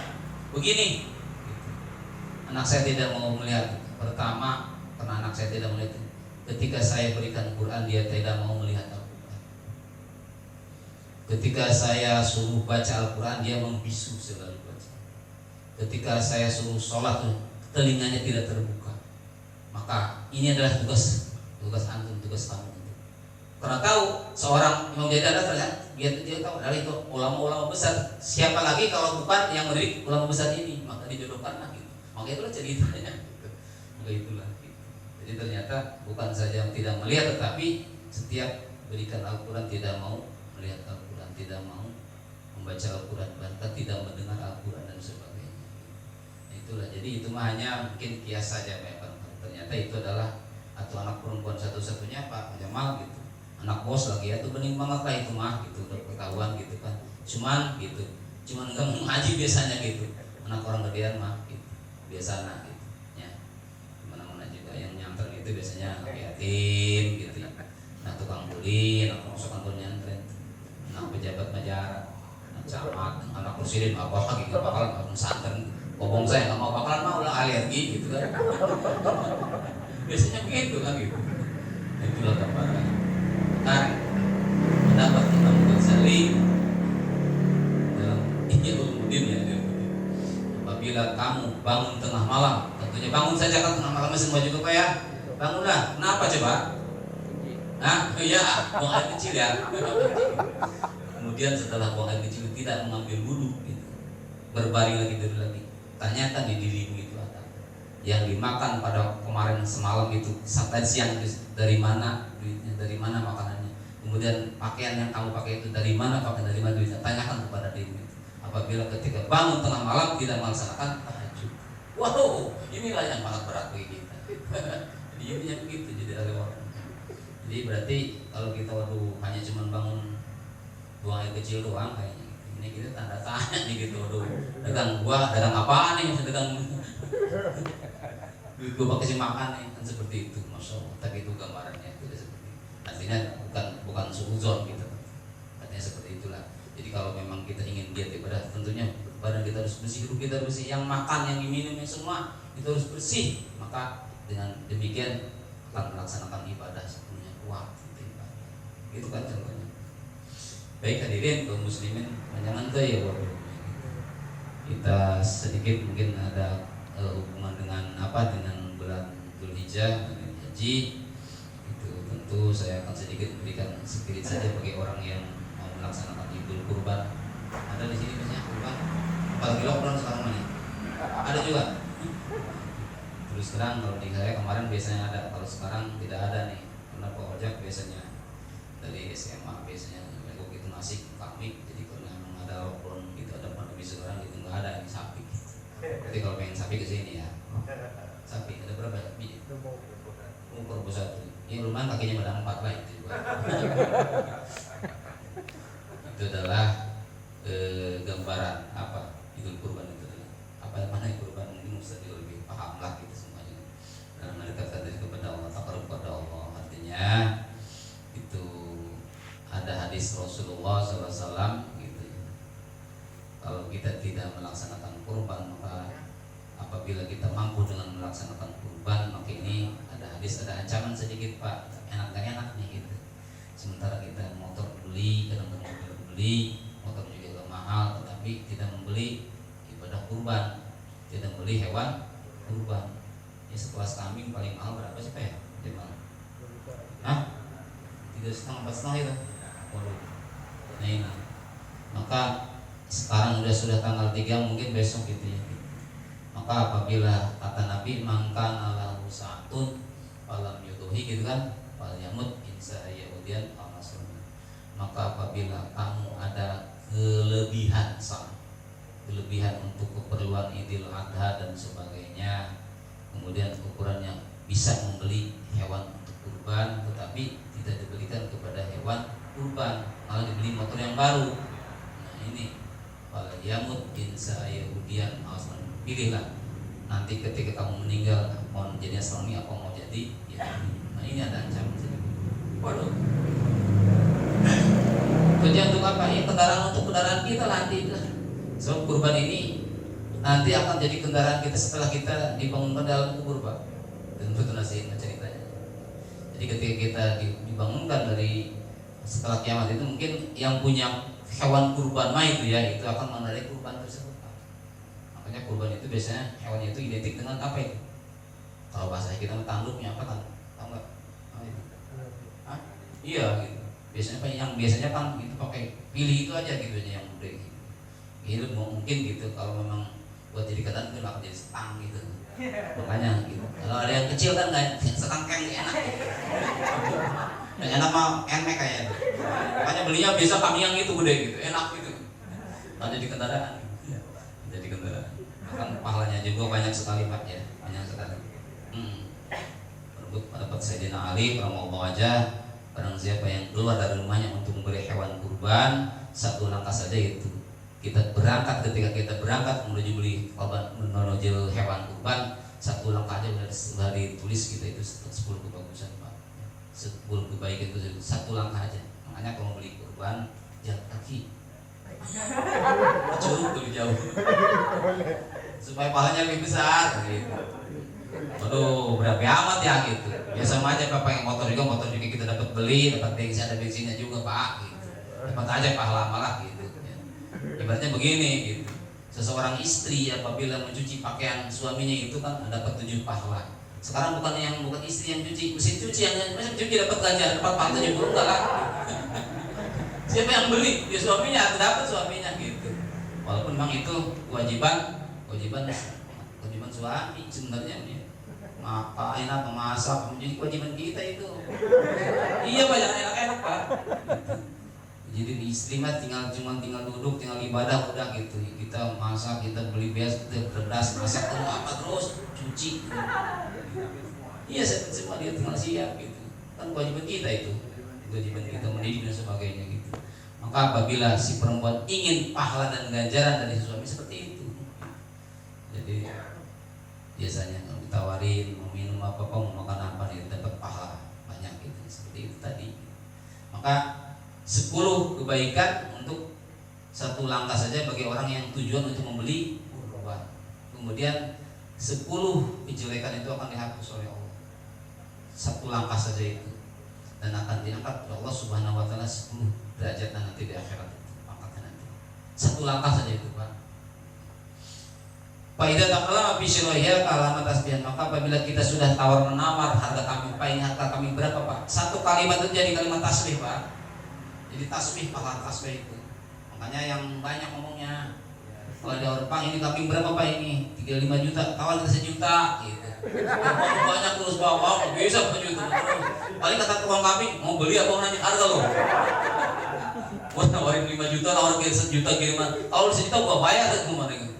Begini, gitu. Anak saya tidak mau melihat. Pertama, karena anak saya tidak melihat. Ketika saya berikan Quran, dia tidak mau melihat Al-Quran. Ketika saya suruh baca Al-Quran, dia membisu selalu baca. Ketika saya suruh sholat, telinganya tidak terbuka. Maka ini adalah tugas antum, tugas kamu. Pernah tahu seorang Imam Jadala ternyata dia tahu adalah itu ulama-ulama besar. Siapa lagi kalau bukan yang mendidik ulama besar ini? Maka dijodohkanlah gitu. Maka itulah ceritanya gitu. Maka itulah gitu. Jadi ternyata bukan saja yang tidak melihat, tetapi setiap berikan Al-Quran tidak mau melihat Al-Quran, tidak mau membaca Al-Quran, bahkan tidak mendengar Al-Quran dan sebagainya. Itulah, jadi itu mah hanya mungkin kias saja Pak. Ternyata itu adalah atau anak perempuan satu-satunya Pak Jamal gitu. Anak bos lagi ya tuh bening banget lah itu mah gitu, udah ketahuan gitu kan. Cuman enggak mau ngaji biasanya gitu. Anak orang gedean mah gitu. Biasanya gitu. Ya. Mana-mana juga yang nyantren itu biasanya anak yatim gitu ya. Nah tukang kuli, anak masukkan kuli nyantren. Anak pejabat negara, anak camat, anak presiden apa lagi enggak bakal pesantren. Ngomong saya enggak mau bakalan mau lah alergi gitu kan. Biasanya begitu kan gitu. Itulah gambaran. Tarik pendapat Imam Ghazali dalam Ihya Ulumuddin ya. Apabila kamu bangun tengah malam, tentunya bangun saja kan tengah malam semua juga Pak ya. Bangunlah. Kenapa coba? Iya, buang air kecil ya. Kemudian setelah buang air kecil tidak mengambil wudhu gitu. Berbaring lagi tidur lagi. Tanyakan di dirimu itu ada yang dimakan pada kemarin semalam itu sampai siang itu dari mana duitnya, dari mana makanannya, kemudian pakaian yang kamu pakai itu dari mana, pakaian dari mana duitnya, tanyakan kepada dirimu itu. Apabila ketika bangun tengah malam tidak melaksanakan tahajud, wow, inilah yang sangat berat bagi kita. Jadi intinya begitu, jadi ada orang. Jadi berarti kalau kita hanya cuma bangun buang air kecil doang kayaknya ini kita tanda tanya nih gitu, dagang apaan nih, dagang gue pakai si makan nih, kan seperti itu, masya Allah. Tapi itu gambarannya tidak seperti itu. Artinya bukan suuzon gitu. Artinya seperti itulah. Jadi kalau memang kita ingin diet ibadah, tentunya badan kita harus bersih, hidup kita bersih, yang makan, yang minum, yang semua itu harus bersih. Maka dengan demikian akan melaksanakan ibadah sepenuhnya kuat. Itu kan contohnya. Baik hadirin kaum muslimin, jangan tuh ya kita sedikit mungkin ada hubungan dengan bulan Dzulhijjah dan haji itu tentu saya akan sedikit memberikan spirit saja bagi orang yang mau melaksanakan Idul Kurban. Ada di sini banyak kurban. Apalagi lockdown sekarang ini. Ada juga. Terus terang kalau di saya kemarin biasanya ada, kalau sekarang tidak ada nih. Karena Pak Ojak biasanya dari SMA biasanya kok itu nasi kami. Jadi karena memang ada lockdown gitu, ada pandemi sekarang gitu nggak ada ini sapi. Jadi kalau pengen sapi ke sini ya. Sapi ada berapa biji? Umur satu. Ini lumayan kakinya pada 4 lah itu. Itu adalah gambaran apa Idul Kurban itu adalah apa yang mana kurban, mungkin Ustaz lebih paham lah gitu semuanya. Dalam mendekatkan diri kepada Allah, taqarrub kepada Allah. Artinya itu ada hadis Rasulullah SAW gitu. Kalau kita tidak melaksanakan kurban, maka apabila kita mampu dengan melaksanakan kurban, maka ini ada hadis, ada ancaman sedikit Pak, enak gak enak nih gitu. Sementara kita motor beli, kadang-kadang motor beli, motor juga agak mahal, tetapi tidak membeli ibadah kurban, tidak membeli hewan kurban. Ya sekelas kambing paling mahal berapa sih Pak ya? Hah? 3,5, 4,5 itu. Waduh. Nah ini. Maka sekarang sudah tanggal 3, mungkin besok gitu ya. Maka apabila kata Nabi mangkana lahu sa'atun falam yuduhi gitu kan, fal yamut insa yahudian al nasrani. Maka apabila kamu ada kelebihan untuk keperluan Idul Adha dan sebagainya, kemudian ukurannya bisa membeli hewan untuk kurban, tetapi tidak dibelikan kepada hewan kurban, malah dibeli motor yang baru. Nah ini fal yamut insa yahudian al nasrani. Pilihlah nanti ketika kamu meninggal mau jadi Nasrani apa mau jadi Yahudi. Nah ini ada ancaman sedikit. Waduh. Tujuan untuk apa? Ya kendaraan kita nanti. Sebab kurban ini nanti akan jadi kendaraan kita setelah kita dibangunkan dalam kubur Pak. Dan betul nasihatnya ceritanya. Jadi ketika kita dibangunkan dari setelah kiamat itu, mungkin yang punya hewan kurban itu ya, itu akan menarik kurban tersebut. Makanya kurban itu biasanya hewannya itu identik dengan apa itu? Kalau bahasa kita tanduknya apa kan? Tahu nggak? Hah? Iya gitu. Biasanya kan itu pakai pilih itu aja gitu yang gede. Itu mungkin gitu kalau memang buat jadi ketan itu nggak jadi setang gitu. Makanya gitu. Kalau ada yang kecil kan nggak sekangkeng enak. Yang enak mah emek kayaknya. Makanya belinya biasa kami yang itu gede gitu, enak gitu. Kalau jadi kendaraan, jadi kendaraan. Kan pahalanya juga banyak sekali Pak ya, banyak sekali. Berebut dapat Sayyidina Ali, kalau mau aja. Barang siapa yang keluar dari rumahnya untuk membeli hewan kurban, satu langkah saja itu. Ketika kita berangkat menuju menuju hewan kurban, satu langkah aja sudah ditulis kita itu 10 kebagusan Pak. 10 kebaikan itu satu langkah aja. Makanya kalau beli kurban jalan kaki. Curug lebih jauh. Supaya pahalanya lebih besar gitu. Aduh, berapa amat ya gitu. Biasa aja Pak pakai motor juga kita dapat beli, dapat bensin, ada bensinnya juga Pak gitu. Dapat aja pahala malah gitu. Ibaratnya begini gitu. Seseorang istri apabila mencuci pakaian suaminya itu kan dapat 7 pahala. Sekarang bukan istri yang cuci, mesin cuci yang cuci dapat ganjar, dapat pahala 7 enggak lah. Siapa yang beli? Ya suaminya, dapat suaminya gitu. Walaupun memang itu kewajiban suami sebenarnya nih. Ngapain apa masak, menjadi kewajiban kita itu. Iya Pak, jangan enak-enak Pak. Jadi istri mah tinggal duduk, tinggal ibadah udah gitu. Kita masak, kita beli beras, kita beras, masak terus apa terus cuci. Iya semua dia tinggal siap gitu. Kan kewajiban kita itu. Kewajiban kita mendidik dan sebagainya gitu. Maka apabila si perempuan ingin pahala dan ganjaran dari suami seperti itu. Jadi biasanya kalau ditawarin mau minum apa mau makan apa dia dapat pahala banyak gitu seperti itu tadi. Maka 10 kebaikan untuk satu langkah saja bagi orang yang tujuan untuk membeli kurban. Kemudian 10 kejelekan itu akan dihapus oleh Allah. Satu langkah saja itu dan akan diangkat oleh Allah Subhanahu wa taala 10 derajat nanti di akhirat itu angkatnya nanti. Satu langkah saja itu Pak. Pak idza taqallama fi syiraiha kalamat tasbihan, maka apabila kita sudah tawar menawar harga kami berapa Pak? Satu kalimat itu jadi kalimat tasbih Pak. Jadi tasbih pahala tasbih itu. Makanya yang banyak ngomongnya kalau ada orang Pak ini kambing berapa Pak ini? 35 juta, tawar kita 1 juta gitu. Banyak terus bawa, bisa sejuta. Paling kata tukang kambing mau beli apa nanti harga loh. Wah nawarin 5 juta, nawarin kita 1 juta kiriman. Kalau 1 juta gua bayar ke rumah gitu.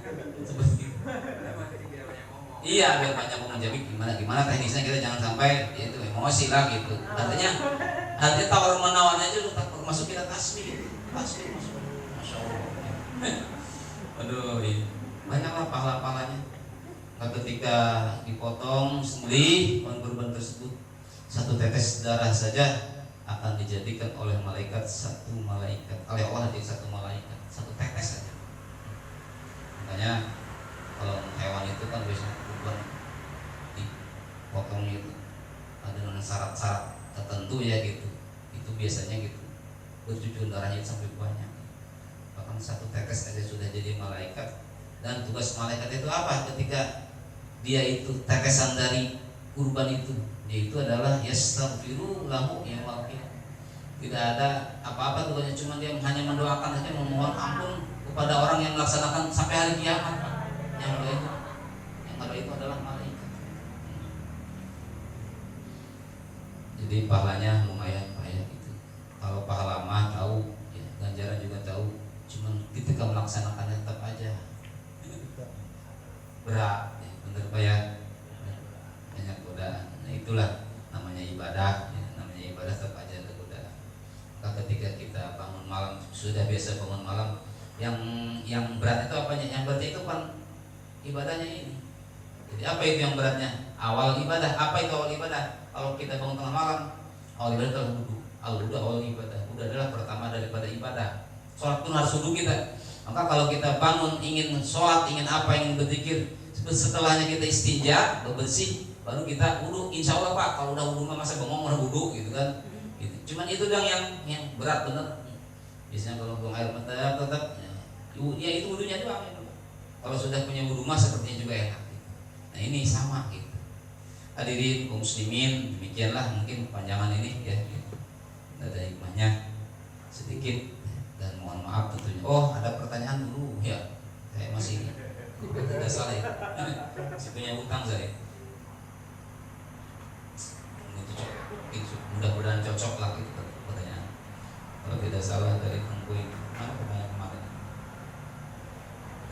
Iya biar banyak ngomong jadi gimana teknisnya kita jangan sampai ya itu emosi lah gitu. Artinya tawar menawarnya aja termasuk kita tasbih masuk. Masya Allah. Aduh iya. Banyaklah pahala-pahalanya. Nah, ketika dipotong sembelih hewan kurban tersebut 1 tetes darah saja akan dijadikan oleh malaikat 1 malaikat oleh Allah jadi 1 malaikat 1 tetes saja. Makanya kalau hewan itu kan biasanya kurban dipotong itu ada dengan syarat-syarat tertentu ya gitu. Itu biasanya gitu bercucur darahnya sampai banyak. Bahkan 1 tetes aja sudah jadi malaikat. Dan tugas malaikat itu apa? Ketika dia itu tetesan dari kurban itu, dia itu adalah yastaghfiru lahu yaumil qiyamah. Tidak ada apa-apa tugasnya, cuma dia hanya mendoakan saja, memohon ampun kepada orang yang melaksanakan sampai hari kiamat. Yang kedua itu adalah malaikat. Jadi pahalanya lumayan Pak ya gitu. Kalau pahala mah tahu, ya, ganjaran juga tahu, cuman ketika melaksanakannya tetap aja berat, ya, bener Pak ya, banyak godaan. Nah itulah namanya ibadah, ya, namanya ibadah tetap aja ada godaan. Maka ketika kita bangun malam sudah biasa bangun malam, yang berat itu apanya? Yang berat itu kan ibadahnya ini. Jadi apa itu yang beratnya? Awal ibadah. Apa itu awal ibadah? Kalau kita bangun tengah malam, awal ibadah adalah wudu. Al-wudu awal ibadah. Wudu adalah pertama daripada ibadah. Sholat pun harus wudu kita. Maka kalau kita bangun ingin sholat, ingin apa, ingin berzikir, setelahnya kita istinja, bersih, baru kita wudu. Insya Allah Pak, kalau udah wudu masa bengong udah wudu gitu kan. Gitu. Cuman itu dong yang berat bener. Biasanya kalau buang air mata tetap, ya itu wudunya doang. Ya. Kalau sudah punya wudu mah sepertinya juga enak. Gitu. Nah ini sama gitu. Hadirin kaum muslimin, demikianlah mungkin kepanjangan ini ya. Gitu. ada hikmahnya sedikit dan mohon maaf tentunya. Oh, ada pertanyaan dulu ya, saya masih tidak salah ya. Masih punya utang saya. Mudah-mudahan cocok lah itu pertanyaan. Kalau tidak salah dari Tengkuy, mana pertanyaan kemarin?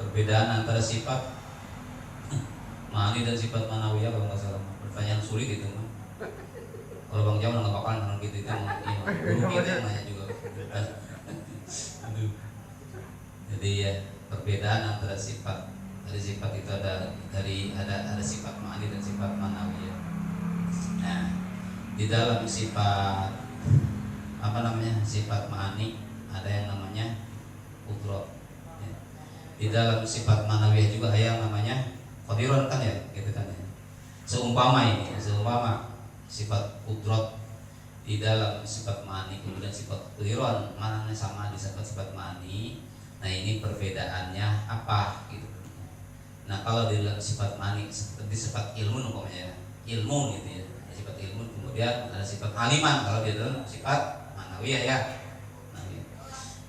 Perbedaan antara sifat ma'ani dan sifat manawiyah kalau nggak salah. Pertanyaan sulit itu mah. Kalau Bang Jawa nggak bakalan orang gitu itu guru kita yang nanya juga. Jadi ya perbedaan antara sifat dari sifat itu ada sifat ma'ani dan sifat manawiyah. Nah, di dalam sifat sifat ma'ani ada yang namanya qudrat ya. Di dalam sifat manawiyah juga ada yang namanya qadirun kan ya, gitu kan ya. Seumpama sifat qudrat di dalam sifat ma'ani kemudian sifat qadirun mana sama di sifat ma'ani. Nah, ini perbedaannya apa gitu. Nah, kalau di dalam sifat ma'ani seperti sifat ilmu umpamanya ilmu gitu ya. Sifat ilmu, kemudian ada sifat aliman kalau di dalam sifat manawiyah ya. Nah, ya.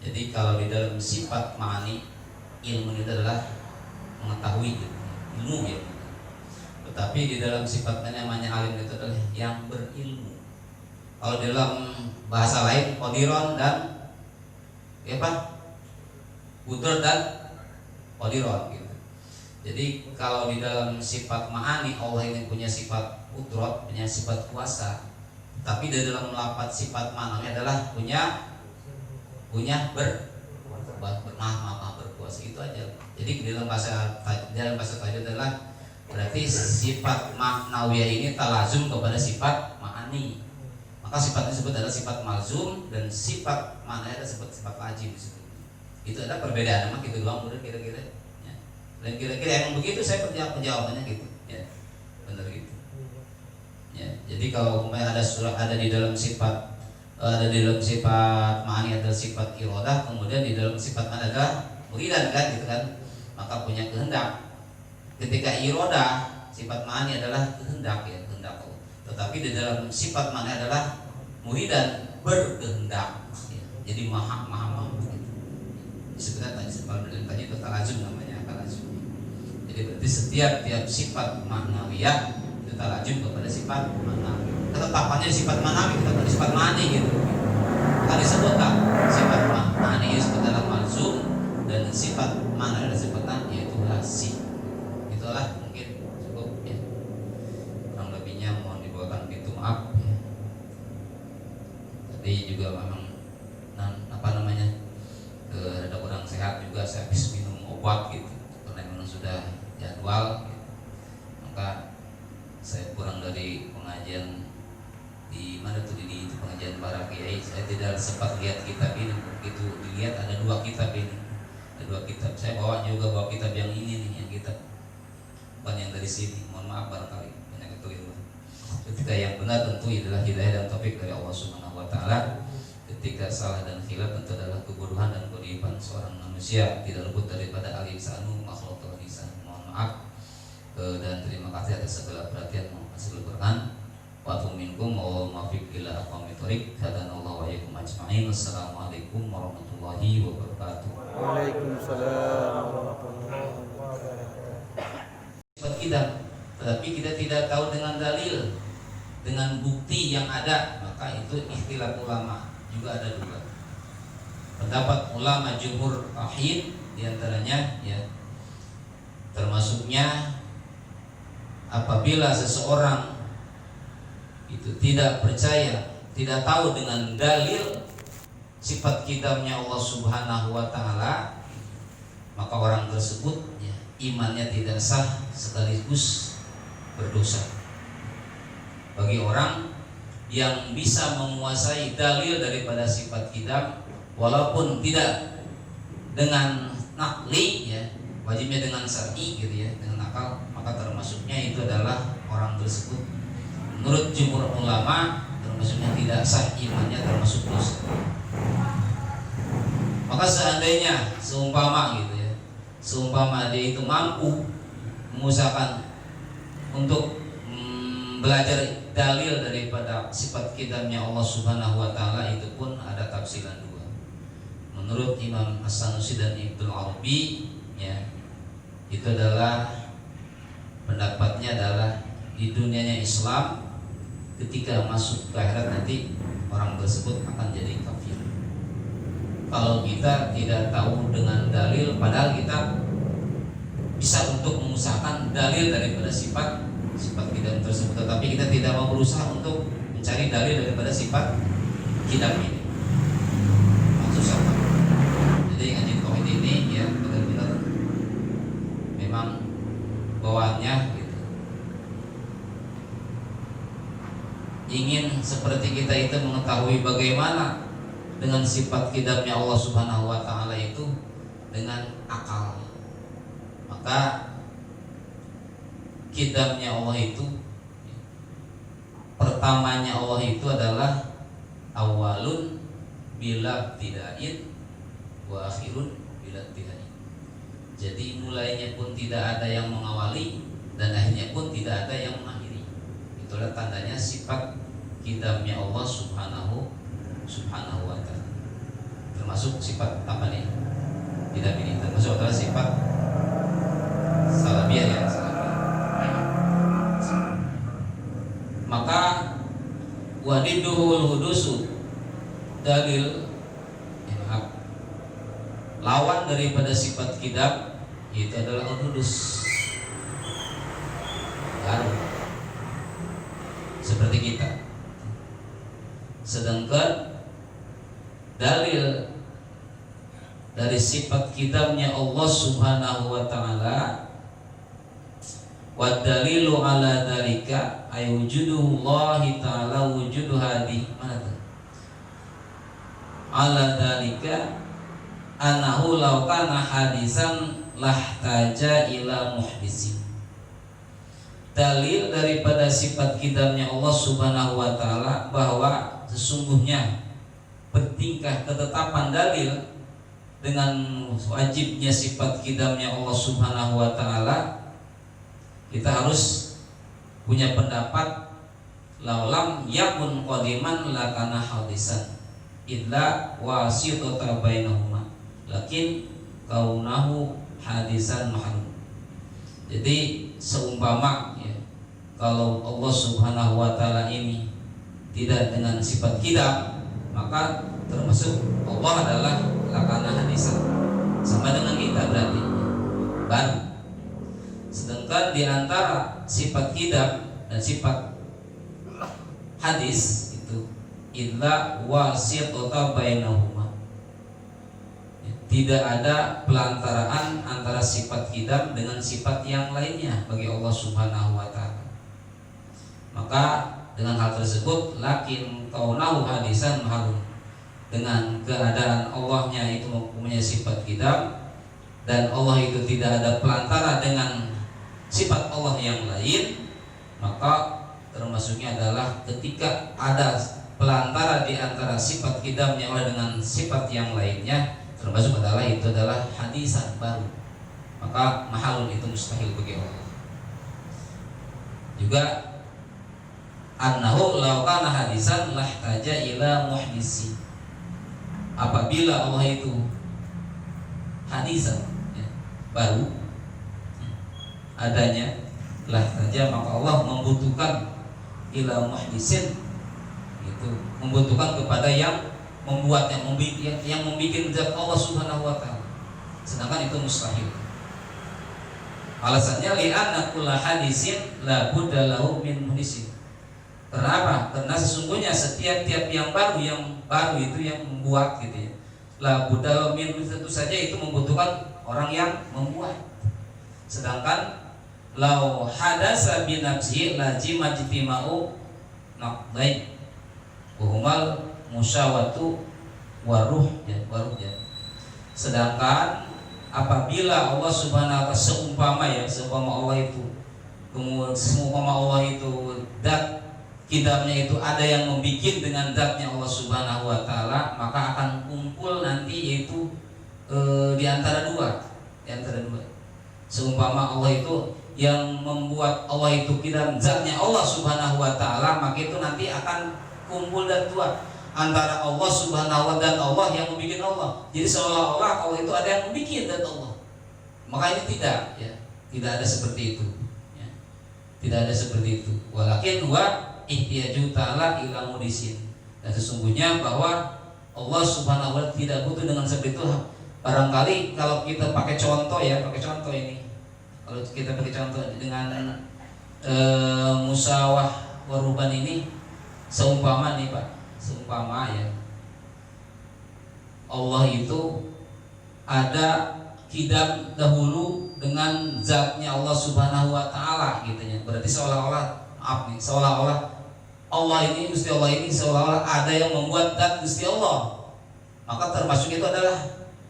Jadi kalau di dalam sifat ma'ani ilmu itu adalah mengetahui gitu, ilmu ya. Tetapi di dalam sifat namanya alim itu adalah yang berilmu. Kalau di dalam bahasa lain qadiron dan qudrat dan qadiron gitu. Jadi kalau di dalam sifat ma'ani Allah ini punya sifat qudrat, punya sifat kuasa. Tapi di dalam lafaz sifat ma'ani adalah punya berkuasa, itu aja. Jadi di dalam bahasa tadi adalah berarti sifat ma'nawiyah ini talazum kepada sifat ma'ani. Maka sifat disebut adalah sifat malzum dan sifat ma'ani adalah sifat lazim. Itu ada perbedaan, emang gitu doang udah kira-kira. Ya. Dan kira-kira yang begitu saya penjawabannya gitu. Ya. Benar gitu. Ya, jadi kalau ada di dalam sifat ma'ani adalah sifat iradah, kemudian di dalam sifat ma'ani adalah muridan kan gitu kan, maka punya kehendak. Ketika iradah sifat ma'ani adalah kehendak ya, kehendak. Tetapi di dalam sifat ma'ani adalah muridan berkehendak. Ya, jadi maha gitu. Sebenarnya tadi itu talazum namanya, talazum. Jadi berarti setiap sifat ma'nawiyah talajum kepada sifat ma'nawi. Ketetapannya sifat ma'nawi kita pada sifat ma'ani gitu. Maka disebutkan sifat ma'ani disebut adalah malzum dan sifat ma'nawi adalah sifatan yaitu lazim. Itulah mungkin cukup ya. Kurang lebihnya mohon dibawakan pintu maaf ya. Tadi juga memang ada kurang sehat juga, saya habis minum obat gitu karena memang sudah jadwal gitu. Maka saya kurang dari pengajian di mana tuh di pengajian para kiai. Saya tidak sempat lihat kitab ini. Begitu dilihat ada 2 kitab ini, ada 2 kitab. Saya bawa kitab yang ini nih, yang kitab bukan yang dari sini. Mohon maaf barangkali banyak kekeliruan. Ketika yang benar tentu adalah hidayah dan taufik dari Allah Subhanahu Wa Taala. Ketika salah dan khilaf tentu adalah kebodohan dan kedipan seorang manusia, tidak luput daripada al-insanu makhluk lisan. Mohon maaf. Dan terima kasih atas segala perhatian hasil Al-Quran. Wa minkum wa muwaffiq ila aqwamit thoriq. Hadanallahu wa iyyakum ajma'in. Assalamualaikum warahmatullahi wabarakatuh. Waalaikumsalam warahmatullahi wabarakatuh. Sifat kita, tetapi kita tidak tahu dengan dalil, dengan bukti yang ada, maka itu ikhtilaf ulama. Juga ada 2 pendapat ulama jumhur ahid, diantaranya ya termasuknya apabila seseorang itu tidak percaya, tidak tahu dengan dalil sifat kitabnya Allah Subhanahu Wa Taala, maka orang tersebut ya, imannya tidak sah sekaligus berdosa. Bagi orang yang bisa menguasai dalil daripada sifat kitab walaupun tidak dengan nakli ya, wajibnya dengan syar'i gitu ya, dengan akal, maka termasuknya itu adalah orang tersebut menurut jumhur ulama termasuknya tidak sah imannya, termasuk dosa. Maka seandainya seumpama dia itu mampu mengusahakan untuk belajar dalil daripada sifat kidamnya Allah Subhanahu wa taala itu pun ada tafsiran dua. Menurut Imam As-Sanusi dan Ibnu Arabi ya, itu adalah pendapatnya adalah di dunianya Islam, ketika masuk ke akhirat nanti orang tersebut akan jadi kafir. Kalau kita tidak tahu dengan dalil, padahal kita bisa untuk mengusahakan dalil daripada sifat kidam tersebut, tetapi kita tidak mau berusaha untuk mencari dalil daripada sifat kidam ini, susah. Jadi ngaji tauhid ini ya benar-benar memang bawaannya gitu. Ingin seperti kita itu mengetahui bagaimana dengan sifat kidamnya Allah Subhanahu wa taala itu dengan akal. Maka kidamnya Allah itu, pertamanya Allah itu adalah awalun bila tidain wa akhirun bila tidain. Jadi mulainya pun tidak ada yang mengawali dan akhirnya pun tidak ada yang mengakhiri. Itulah tandanya sifat kidamnya Allah Subhanahu wa ta'ala. Termasuk sifat apa nih? Kidam ini termasuk adalah sifat salabiyah ya, maka wadiduhul hudusu dalil lawan daripada sifat kidam itu adalah al-hudus, baru seperti kita. Sedangkan dalil dari sifat kidamnya Allah Subhanahu wa ta'ala, wa dalilu ala dalika ay wujudullahi ta'ala wujudu hadi mana tuh? Ala dalika annahu law kana hadisan lahtaja ila muhdisin. Dalil daripada sifat kidamnya Allah Subhanahu wa ta'ala bahwa sesungguhnya bertingkah ketetapan dalil dengan wajibnya sifat kidamnya Allah Subhanahu wa ta'ala, kita harus punya pendapat laulam yakun qadiman lakana hadisan illa wasitata bainahuma lakin kaunahu hadisan mahrum. Jadi seumpama ya, kalau Allah Subhanahu wa ta'ala ini tidak dengan sifat kidam, maka termasuk Allah adalah lakana hadisan, sama dengan kita berarti baru. Sedangkan di antara sifat kidam dan sifat hadis itu illa wasitata bainahuma, tidak ada pelantaraan antara sifat kidam dengan sifat yang lainnya bagi Allah Subhanahu wa ta'ala. Maka dengan hal tersebut lakin kaunahu hadisan mahalun, dengan keadaan Allahnya itu mempunyai sifat kidam dan Allah itu tidak ada pelantara dengan sifat Allah yang lain, maka termasuknya adalah ketika ada pelantara di antara sifat kidamnya Allah dengan sifat yang lainnya, termasuk adalah itu adalah hadisan baru, maka mahalun itu mustahil bagi Allah. Juga annahu law kana hadisan lahtaja ila muhdisi, apabila Allah itu hadisan ya, baru adanya lahtaja, maka Allah membutuhkan ila muhdisin, itu membutuhkan kepada yang membuat, yang membuat zat Allah Subhanahu wa ta'ala, sedangkan itu mustahil. Alasannya li'anna kulla hadisin la budda lahu min muhdisin. Kenapa? Karena sesungguhnya setiap yang baru itu yang membuat gitu ya. La budda lahu min muhdisin, tentu saja itu membutuhkan orang yang membuat. Sedangkan lau hadasa bi nafsihi lazima jitimau naqdain wa humal musyawatu waruh ya. Sedangkan apabila Allah Subhanahu wa ta'ala seumpama Allah itu dat kidamnya itu ada yang membikin dengan datnya Allah Subhanahu wa ta'ala, maka akan kumpul nanti yaitu di antara dua. Seumpama Allah itu yang membuat Allah itu kidam, zatnya Allah Subhanahu wa taala, maka itu nanti akan kumpul dan tua antara Allah Subhanahu wa dan Allah yang membuat Allah. Jadi seolah-olah Allah itu ada yang membuat dan Allah. Maka ini tidak, ya, tidak ada seperti itu. Ya. Tidak ada seperti itu. Walakin wa ihtiyaju ta'ala ila mudisin. Dan sesungguhnya bahwa Allah Subhanahu wa taala tidak butuh dengan seperti itu. Barangkali kalau kita pakai contoh, ya, pakai contoh ini. Kalau kita pakai contoh dengan musawah waruban ini, seumpama nih Pak, seumpama ya, Allah itu ada kidam dahulu dengan zatnya Allah Subhanahu wa taala gitu ya. Berarti seolah-olah, maaf nih, seolah-olah Allah ini, Gusti Allah ini seolah-olah ada yang membuat zat Gusti Allah. Maka termasuk itu adalah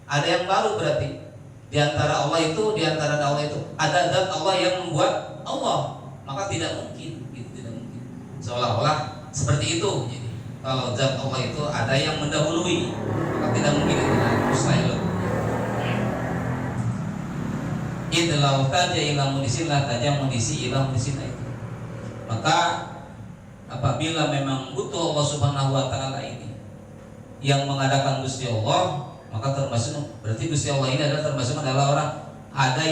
ada yang baru, berarti di antara Allah itu, di antara Allah itu ada zat Allah yang membuat Allah. Maka tidak mungkin, gitu, tidak mungkin. Seolah-olah seperti itu. Jadi kalau zat Allah itu ada yang mendahului, maka tidak mungkin itu mustahil. Idlau taja ila mudisin la taja mudisi ila mudisin itu. Maka apabila memang butuh Allah Subhanahu wa taala ini yang mengadakan Gusti Allah, maka termasuk berarti Gusti Allah ini adalah orang ada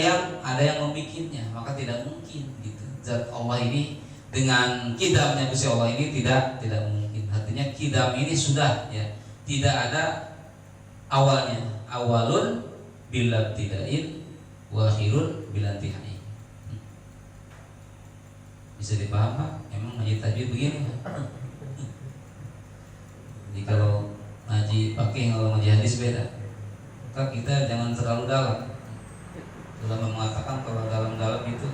yang membikinnya, maka tidak mungkin gitu. Zat Allah ini dengan kidamnya Gusti Allah ini tidak mungkin. Artinya kidam ini sudah, ya, tidak ada awalnya. Awalun bila tidain, wa akhirun bila intihai. Bisa dipaham Pak? Emang ngaji tajwid begini Pak? Jadi kalau ngaji pakai, kalau ngaji hadis beda. Maka kita jangan terlalu dalam. Ulama mengatakan kalau dalam-dalam itu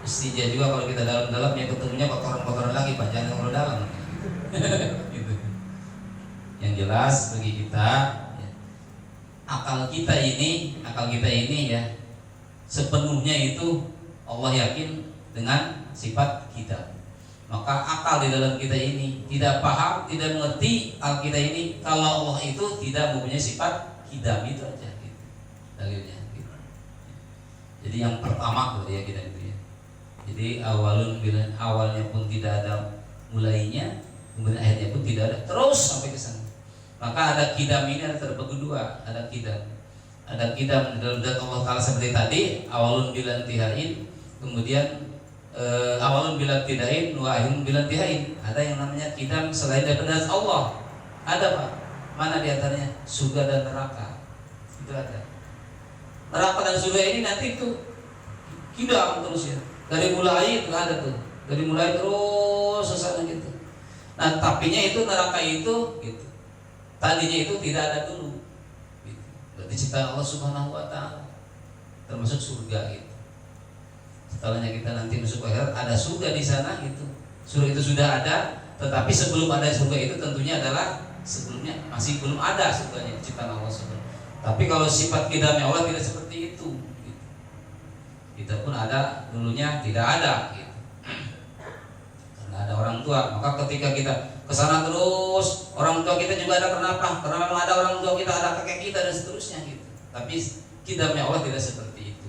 istijah juga, kalau kita dalam-dalam ya ketemunya kotoran-kotoran lagi Pak, jangan terlalu dalam. Gitu. Yang jelas bagi kita, ya, akal kita ini ya sepenuhnya itu Allah yakin dengan sifat kita. Maka akal di dalam kita ini tidak paham, tidak mengerti akal kita ini kalau Allah itu tidak mempunyai sifat kidam, itu aja gitu. Dalilnya gitu. Jadi yang pertama tuh ya kita itu ya. Jadi awalnya pun tidak ada mulainya, kemudian akhirnya pun tidak ada, terus sampai ke sana. Maka ada kidam ini, ada terbagi dua, ada kidam. Ada kidam di dalam zat Allah Ta'ala seperti tadi, awalun bila intihain, kemudian awalun bila tidain, wa akhirun bila intihain. Ada yang namanya kidam selain daripada zat Allah. Ada Pak. Mana diantaranya? Surga dan neraka. Itu ada. Neraka dan surga ini nanti itu kidam terus ya. Dari mulai itu ada tuh. Dari mulai terus sesana gitu. Nah, tapinya itu neraka itu gitu. Tadinya itu tidak ada dulu. Gitu. Berarti ciptaan Allah Subhanahu wa taala. Termasuk surga gitu. Setelahnya kita nanti masuk akhirat, ada surga di sana gitu. Surga itu sudah ada, tetapi sebelum ada surga itu tentunya adalah sebelumnya masih belum ada surganya ciptaan Allah Subhanahu. Tapi kalau sifat kidamnya Allah tidak seperti itu. Gitu. Kita pun ada dulunya tidak ada. Gitu. Karena ada orang tua, maka ketika kita kesana terus, orang tua kita juga ada. Kenapa? Karena memang ada orang tua kita, ada kakek kita dan seterusnya gitu. Tapi kidamnya Allah tidak seperti itu.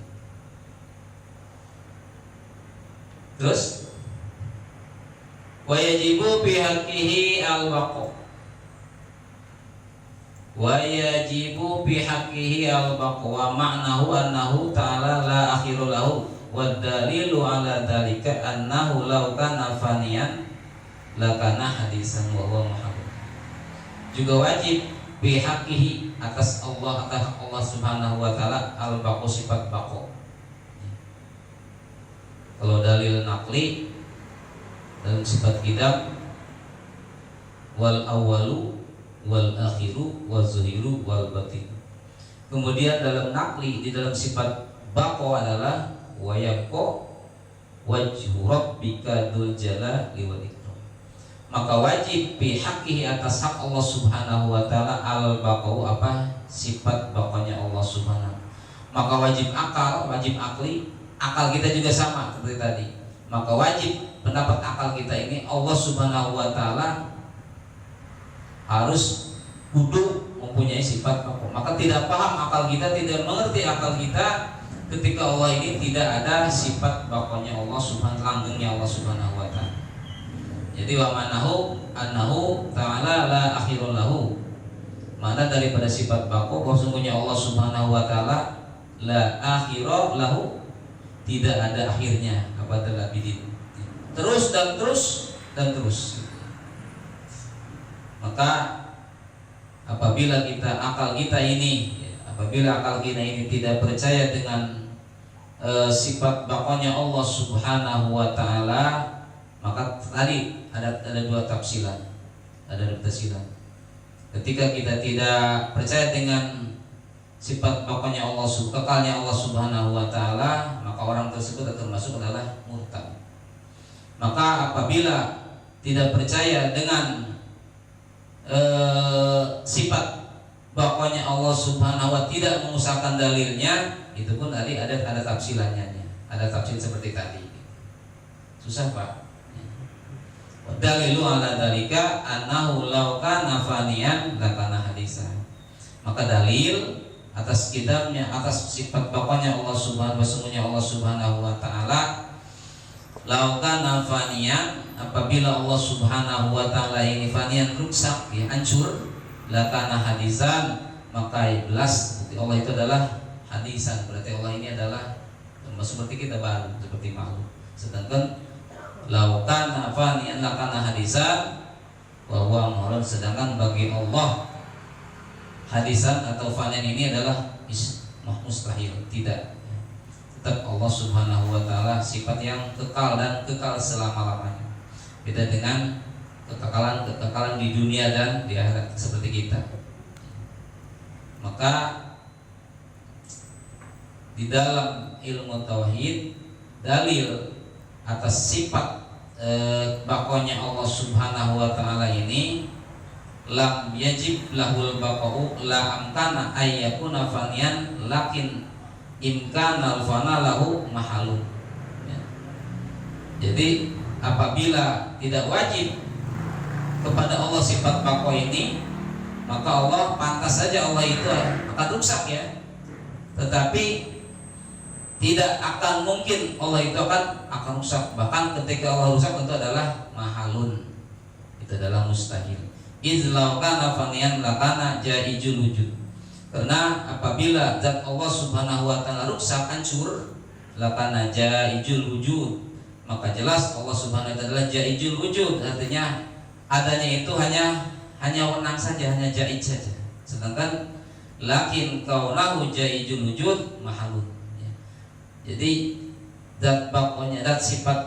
Terus wa yajibu bi haqqihi al-baqa. Wa yajibu bi haqqihi al-baqa wa ma'nahu annahu ta'ala la akhiru lahu wa dalilu ala dzalika annahu law kana faniyan la kana hadisan wa huwa muhammad. Juga wajib bi haqqihi atas Allah Subhanahu wa taala al-baqa, sifat baqa. Kalau dalil nakli dalam sifat kidam, wal awalu wal akhiru wal zuhiru wal batin. Kemudian dalam nakli di dalam sifat bako adalah wayako wajhu rabbika dzul jalali wal ikram. Maka wajib bihaqqihi atas hak Allah Subhanahu wa taala al baqau, apa? Sifat bakonya Allah Subhanahu. Maka wajib akal, wajib akli. Akal kita juga sama seperti tadi. Maka wajib pendapat akal kita ini Allah Subhanahu wa taala harus kudu mempunyai sifat baqa. Maka tidak paham akal kita, tidak mengerti akal kita ketika Allah ini tidak ada sifat baqanya Allah subhanahu langgengnya Allah subhanahu wa ta'ala. Jadi wa manahu annahu ta'ala la akhirul lahu. Mana daripada sifat baqo bahwa sungguhnya Allah subhanahu wa ta'ala la akhirul lahu, tidak ada akhirnya abadal abidin. Terus dan terus dan terus. Maka apabila akal kita ini tidak percaya dengan sifat baqanya Allah subhanahu wa ta'ala, maka tadi ada dua tafsiran. Ketika kita tidak percaya dengan sifat baqanya Allah, kekalnya Allah subhanahu wa ta'ala, maka orang tersebut termasuk adalah murtad. Maka apabila tidak percaya dengan sifat baqanya Allah subhanahu wa ta'ala, tidak mengusahakan dalilnya, itu pun tadi ada tafsirannya, ada tafsir seperti tadi. Susah Pak. Dalilu ala dalika annahu law kana faniyan lakana hadisa. Maka dalil atas kitabnya, atas sifat baqanya Allah subhanahu wa ta'ala, law kana faniyan, apabila Allah subhanahu wa ta'ala ini faniyan, rusak, ya, hancur, lakana hadisan, maka iblas Allah itu adalah hadisan, berarti Allah ini adalah seperti kita baru, seperti makhluk. Sedangkan laukan faniyan lakana hadisan wa huwa maulud, sedangkan bagi Allah hadisan atau faniyan ini adalah mustahil, tidak. Tetap Allah subhanahu wa ta'ala sifat yang kekal dan kekal selama-lamanya. Beda dengan kekekalan di dunia dan di akhirat seperti kita. Maka di dalam ilmu tauhid, dalil atas sifat baqanya Allah subhanahu wa ta'ala ini, lam yajib lahul baqa'u la amkana ayyakuna faniyan lakin imkana al-fana lahu mahalun, ya. Jadi apabila tidak wajib kepada Allah sifat baqa ini, maka Allah pantas saja Allah itu akan rusak, ya. Tetapi tidak akan mungkin Allah itu akan rusak. Bahkan ketika Allah rusak itu adalah mahalun, itu adalah mustahil. Izlau kana faniyan lakana jaijul wujud. Karena apabila zat Allah subhanahu wa ta'ala rusak, hancur, lakana jaijul wujud, maka jelas Allah subhanahu wa ta'ala adalah jaijul wujud. Artinya adanya itu hanya wenang saja, hanya jaij saja. Sedangkan lakin kaunahu jaijul wujud mahalun. Jadi zat baqanya, zat sifat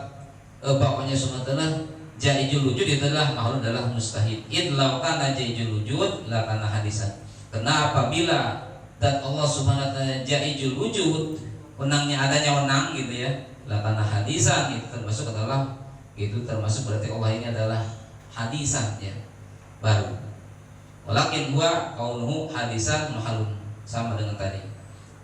baqanya subhanahu wa ta'ala jaijul wujud, itu adalah makhluk, adalah mustahil. Idlau kana jaijul wujud la kana hadisan. Karena apabila zat Allah subhanahu wa ta'ala jaijul wujud, wenangnya adanya wenang, gitu ya, la kana hadisan, itu termasuk berarti Allah ini adalah hadisan, ya, baru. Walakin huwa kaunuhu hadisan mahalun, sama dengan tadi.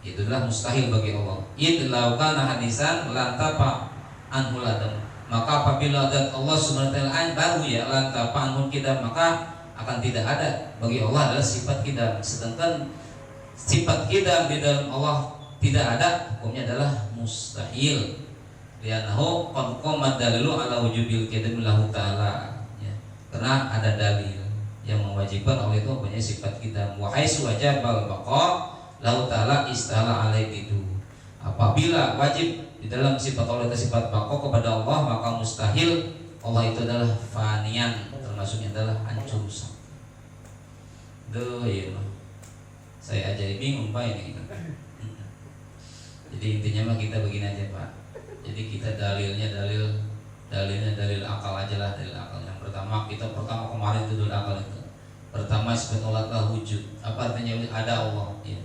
Itu adalah mustahil bagi Allah. Idlau kana hadisan lantapa anhul adam. Maka apabila zat Allah subhanahu wa ta'ala baru, ya, lantapa anhul kidam, maka akan tidak ada bagi Allah adalah sifat kidam. Sedangkan sifat kidam di dalam Allah tidak ada, hukumnya adalah mustahil. Lianahu qad qama dalilu ala wujubil kidam lahu ta'ala, ya. Karena ada dalil yang mewajibkan oleh itu punya sifat kidam. Wa haitsu wajabal baqa lahu ta'ala istahala alaihi bidu. Apabila wajib di dalam sifat Allah itu sifat baqa kepada Allah, maka mustahil Allah itu adalah fanian, termasuknya adalah hancur rusak. Ya, saya aja bingung Pak ini. Jadi intinya mah kita begini aja Pak. Jadi kita dalilnya dalil akal aja lah, dalil akal. Yang pertama kemarin itu dalil akal itu. Pertama sifat Allah adalah wujud. Apa artinya ada Allah? Ya.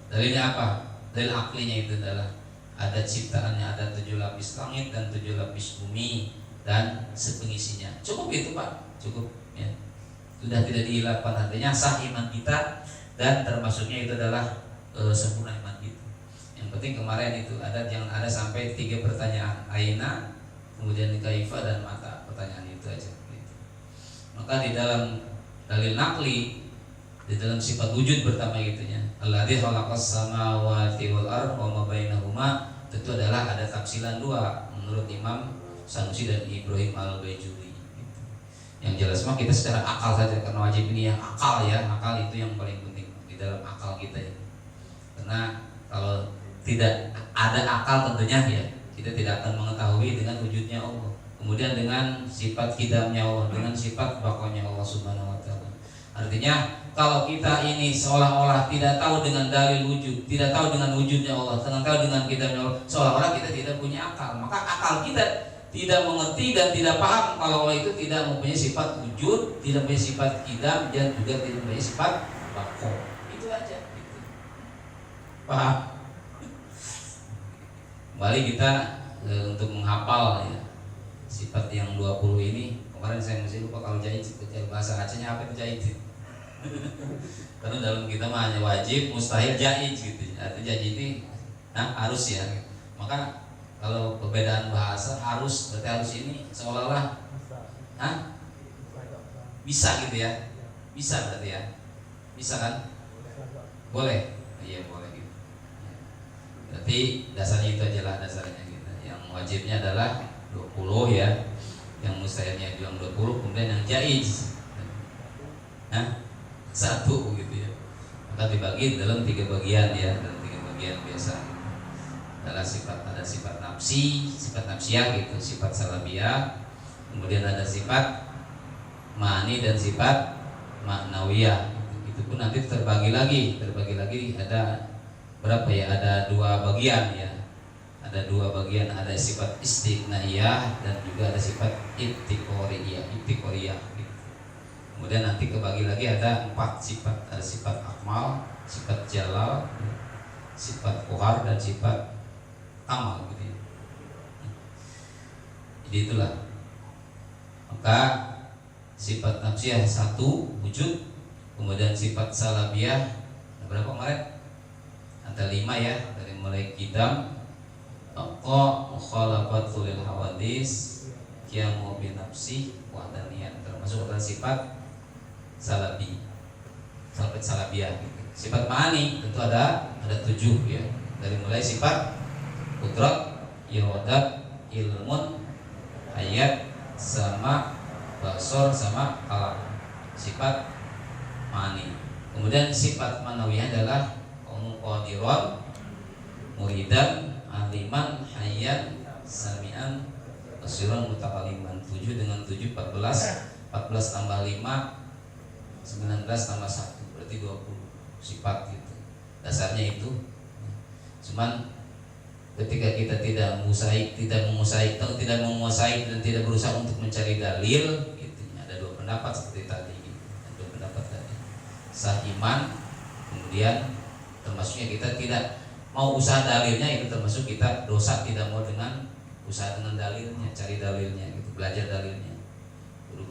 Dalilnya apa? Dalil aklinya itu adalah ada ciptaannya, ada 7 lapis langit dan 7 lapis bumi dan sepengisinya. Cukup itu Pak, cukup, ya. Sudah tidak dihilangkan, artinya sah iman kita, dan termasuknya itu adalah sempurna iman kita. Yang penting kemarin itu ada sampai 3 pertanyaan, aina, kemudian kaifa dan mata, pertanyaan itu aja. Gitu. Maka di dalam dalil nakli Di dalam sifat wujud pertama gitunya. Alladzi khalaqas samawati wal ardh wa ma bainahuma, tentu adalah ada tafsilan dua menurut Imam Sanusi dan Ibrahim Al-Bajuri. Yang jelas mah kita secara akal saja, karena wajib ini yang akal ya, akal itu yang paling penting di dalam akal kita ya. Karena kalau tidak ada akal tentunya ya kita tidak akan mengetahui dengan wujudnya Allah, kemudian dengan sifat qidamnya Allah, dengan sifat baqanya Allah Subhanahu wa taala. Artinya kalau kita ini seolah-olah tidak tahu dengan dalil wujud, tidak tahu dengan wujudnya Allah, tidak tahu dengan qidamnya Allah, seolah-olah kita tidak punya akal. Maka akal kita tidak mengerti dan tidak paham kalau Allah itu tidak mempunyai sifat wujud, tidak mempunyai sifat qidam, dan juga tidak mempunyai sifat baqa. Itu aja gitu. Paham? Kembali kita untuk menghafal ya, sifat yang 20 ini. Kemarin saya masih lupa kalau jahit, bahasa Acehnya apa itu jahit? Karena dalam kita mah hanya wajib, mustahil, jaiz gitu. Artinya jaiz ini harus ya. Maka kalau perbedaan bahasa harus, berarti harus ini seolah-olah bisa gitu ya. Bisa berarti ya. Bisa kan? Boleh. Iya boleh gitu. Berarti dasarnya itu aja lah dasarnya gitu. Yang wajibnya adalah 20 ya. Yang mustahilnya bilang 20, kemudian yang jaiz satu gitu ya. Maka dibagi dalam 3 bagian ya, dalam 3 bagian biasa. Adalah ada sifat nafsi, sifat nafsiyah gitu, sifat salabiyah. Kemudian ada sifat ma'ani dan sifat ma'nawiyah. Itu pun nanti terbagi lagi ada berapa ya? Ada 2 bagian ya. Ada 2 bagian, ada sifat istighna'iyah dan juga ada sifat ibtiqoriyah. Kemudian nanti kebagi lagi ada 4 sifat, ada sifat akmal, sifat jalal, sifat kohar, dan sifat kamal gitu ya. Jadi itulah. Maka sifat nafsiyah 1 wujud, kemudian sifat salabiyah berapa kemarin? Ada 5 ya, dari mulai qidam, baqa, mukhalafatul hawadis, qiyamu bi nafsi, wahdaniyah, termasuk adalah sifat salabi, sifat salabiyah gitu. Sifat ma'ani tentu ada 7 ya. Dari mulai sifat qudrat, iradat, ilmun, hayat, sama basor, sama kalam. Sifat ma'ani. Kemudian sifat manawiyah adalah qadiran, muridan, aliman, hayyan, sami'an, basiran, mutakaliman. 7 dengan 7 14 tambah 5 19 tambah 1 berarti 20 sifat gitu. Dasarnya itu. Cuman ketika kita tidak menguasai dan tidak berusaha untuk mencari dalil gitu. Ada 2 pendapat seperti tadi gitu. Ada 2 pendapat tadi. Sah iman, kemudian termasuknya kita tidak mau usaha dalilnya, itu termasuk kita dosa tidak mau dengan usaha dengan dalilnya, cari dalilnya gitu, belajar dalilnya.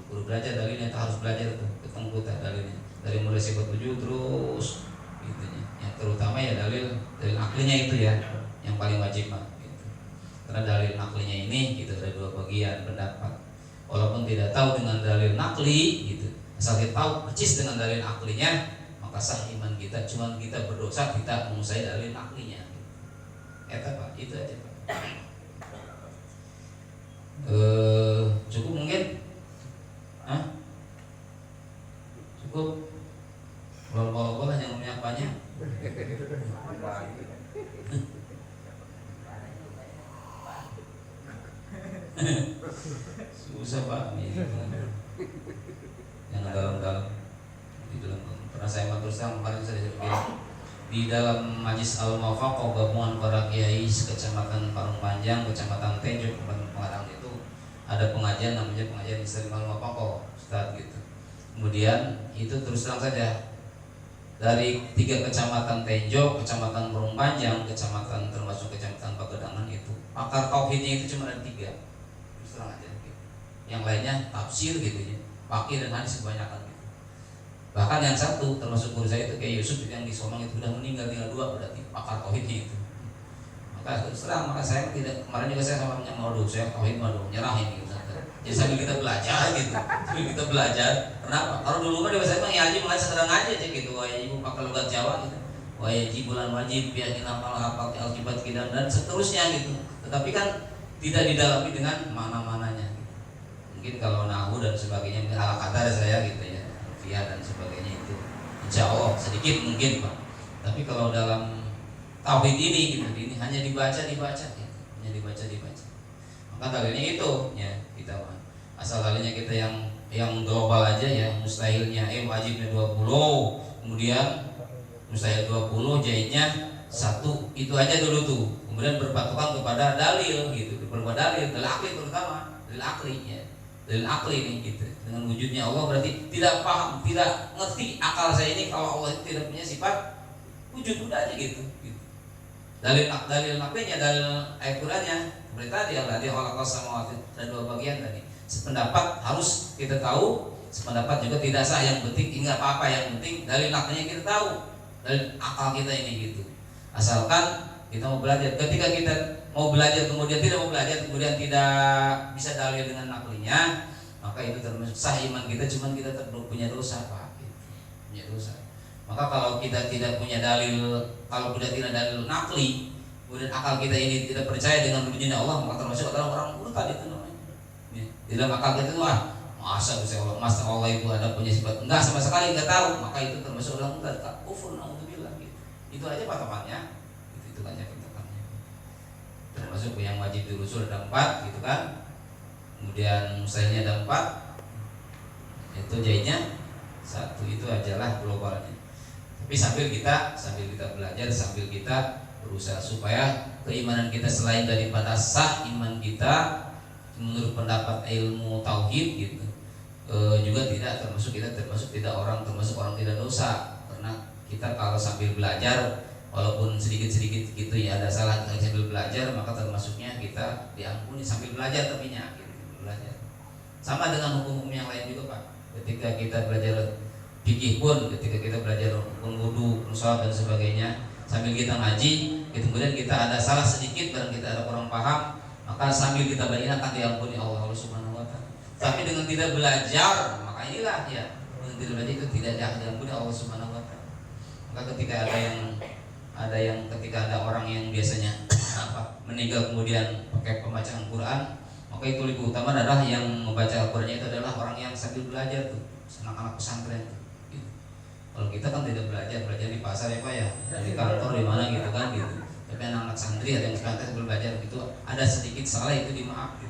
Guru belajar dalilnya itu harus belajar tuh, ketemu dalilnya dari mulai sifat 7 terus gitu ya. Yang terutama ya dalil aklinya itu ya, yang paling wajib mah gitu. Karena dalil aklinya ini gitu ada 2 bagian pendapat. Walaupun tidak tahu dengan dalil nakli gitu, asal kita tahu persis dengan dalil aklinya, maka sah iman kita. Cuman kita berdosa kita menguasai dalil aklinya gitu. Pak, itu aja Pak. Cukup mungkin? Cukup? Kalau hanya menyapanya. Susah Pak ini. Yang dalam-dalam di dalam pernah saya matur kemarin saya bilang di dalam Majlis Al-Mawafaqah gabungan para kiai kecamatan Parung Panjang, kecamatan Tenjo, Kabupaten Pengadang itu ada pengajian namanya pengajian Islam Al-Mawafaqah Ustaz gitu. Kemudian itu terus terang saja dari 3 kecamatan Tenjo, kecamatan Parung Panjang, kecamatan termasuk kecamatan Pagedangan itu pakar tauhidnya itu cuma ada 3. Terus terang aja gitu. Yang lainnya tafsir gitu ya. Fakih dan hadis kebanyakan gitu. Bahkan yang satu termasuk guru saya itu kayak Yusuf yang di Somang itu sudah meninggal, tinggal 2 berarti pakar tauhidnya itu. Maka terus terang, maka saya tidak, kemarin juga saya sama mau saya tauhid mau nyerah ini gitu. Ya sambil kita belajar gitu, sambil kita belajar. Kenapa? Kalau dulu kan dewasa emang ngaji mengaji sekedar ngaji aja gitu. Wah ya ibu pakai logat Jawa gitu. Wah ya bulan wajib biar kita hafal alkitab kita dan seterusnya gitu. Tetapi kan tidak didalami dengan mana-mananya. Mungkin kalau nahu dan sebagainya mungkin ala kata saya gitu ya, via dan sebagainya itu insya Allah sedikit mungkin Pak. Tapi kalau dalam tauhid ini gitu, ini hanya dibaca gitu. Hanya dibaca. Maka dalilnya itu ya kita asal dalilnya kita yang global aja ya, mustahilnya wajibnya 20, kemudian mustahil 20, jahitnya 1, itu aja dulu tuh. Kemudian berpatokan kepada dalil gitu, beberapa dalil akli terutama, dalil akli ya. Dalil akli ini gitu. Dengan wujudnya Allah berarti tidak paham, tidak ngerti akal saya ini kalau Allah itu tidak punya sifat wujud, udah aja gitu. Dalil aklinya, dalil ayat Qur'annya seperti tadi Allah dia khalaqas samawati, dan 2 bagian tadi. Sependapat harus kita tahu, sependapat juga tidak sah. Yang penting enggak apa-apa, yang penting dalil aklinya kita tahu, dalil akal kita ini gitu. Asalkan kita mau belajar. Ketika kita mau belajar kemudian tidak mau belajar, kemudian tidak bisa dalil dengan aklinya, maka itu termasuk sah iman kita, cuman kita punya dosa Pak gitu. Punya dosa. Maka kalau kita tidak punya dalil, kalau kita tidak dalil nakli, kemudian akal kita ini tidak percaya dengan wujudnya Allah, maka termasuk adalah orang murtad itu namanya. Ya. Di dalam akal kita itu masa Allah itu ada punya sifat, enggak sama sekali enggak tahu, maka itu termasuk orang murtad, kufur naudzubillah gitu. Itu aja patokannya. Itu aja patokannya. Termasuk yang wajib dirusul ada 4 gitu kan. Kemudian mustahilnya ada 4. Itu jahitnya 1, itu ajalah globalnya. Tapi sambil kita belajar, sambil kita berusaha supaya keimanan kita selain daripada sah iman kita menurut pendapat ilmu tauhid gitu, juga termasuk tidak orang tidak dosa. Karena kita kalau sambil belajar walaupun sedikit gitu ya ada salah sambil belajar, maka termasuknya kita diampuni sambil belajar tapinya gitu, belajar. Sama dengan hukum-hukum yang lain juga Pak. Ketika kita belajar fikih pun, ketika kita belajar hukum wudu, sholat dan sebagainya, sambil kita ngaji, kemudian kita ada salah sedikit, barang kita ada kurang paham, maka sambil kita belajar akan diampuni Allah Subhanahu wa taala. Tapi dengan tidak belajar, maka inilah ya, dengan tidak belajar itu tidak diampuni Allah Subhanahu wa taala. Maka ketika ada orang yang biasanya meninggal kemudian pakai pembacaan Quran, maka itu lebih utama adalah yang membaca Al-Qur'annya itu adalah orang yang sambil belajar tuh, anak-anak pesantren tuh. Kalau kita kan tidak belajar di pasar ya Pak ya, di kantor di mana gitu kan gitu. Tapi anak-anak santri ada yang pesantren belajar gitu, ada sedikit salah itu dimaafkan.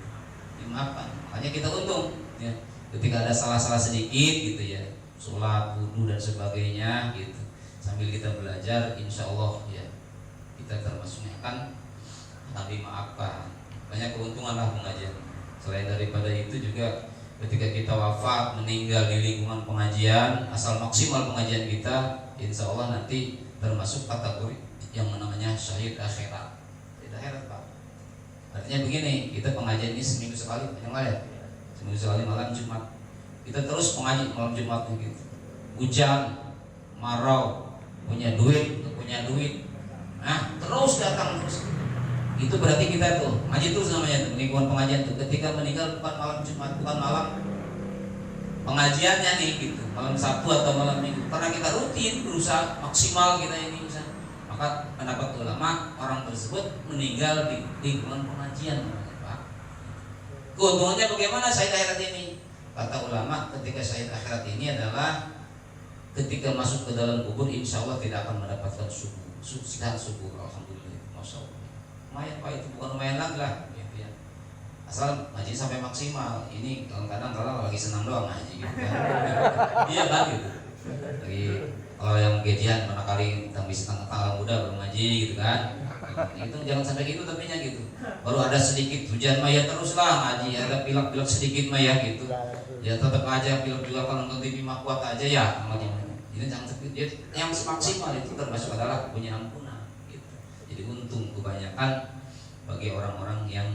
Makanya kita untung ya, ketika ada salah-salah sedikit gitu ya, sholat, wudu dan sebagainya gitu, sambil kita belajar, insya Allah ya kita termasuknya akan dimaafkan. Banyak keuntungan lah pengajian. Selain daripada itu juga ketika kita wafat meninggal di lingkungan pengajian, asal maksimal pengajian kita, insya Allah nanti termasuk kategori yang namanya syahid akhirat. Syahid akhirat Pak. Artinya begini, kita pengajian ini seminggu sekali, seminggu sekali malam Jumat. Kita terus mengaji malam Jumat gitu. Hujan, marau, punya duit, nggak punya duit, terus datang terus. Itu berarti kita tuh ngaji terus namanya tuh, lingkungan pengajian tuh. Ketika meninggal bukan malam Jumat, bukan malam pengajiannya nih gitu, malam Sabtu atau malam Minggu. Karena kita rutin berusaha maksimal kita ini bisa. Maka pendapat ulama, orang tersebut meninggal di lingkungan pengajian namanya Pak. Keuntungannya bagaimana syahid akhirat ini? Kata ulama, ketika syahid akhirat ini adalah ketika masuk ke dalam kubur, insya Allah tidak akan mendapatkan subur. Alhamdulillah, masya Allah. Lumayan Pak, itu bukan lumayan lagi lah gitu ya. Asal ngaji sampai maksimal. Ini kadang-kadang kalau lagi senang doang ngaji gitu kan. Iya kan gitu. Lagi kalau yang gajian mana kali bisa tanggal muda baru ngaji gitu kan. Itu jangan sampai gitu tapinya gitu. Baru ada sedikit hujan maya terus lah ngaji, ada pilek-pilek sedikit maya gitu. Ya tetap aja pilek juga kalau nonton TV mah kuat aja ya ngaji. Ini jangan sampai yang maksimal itu termasuk adalah punya ampunan. Jadi untung kebanyakan bagi orang-orang yang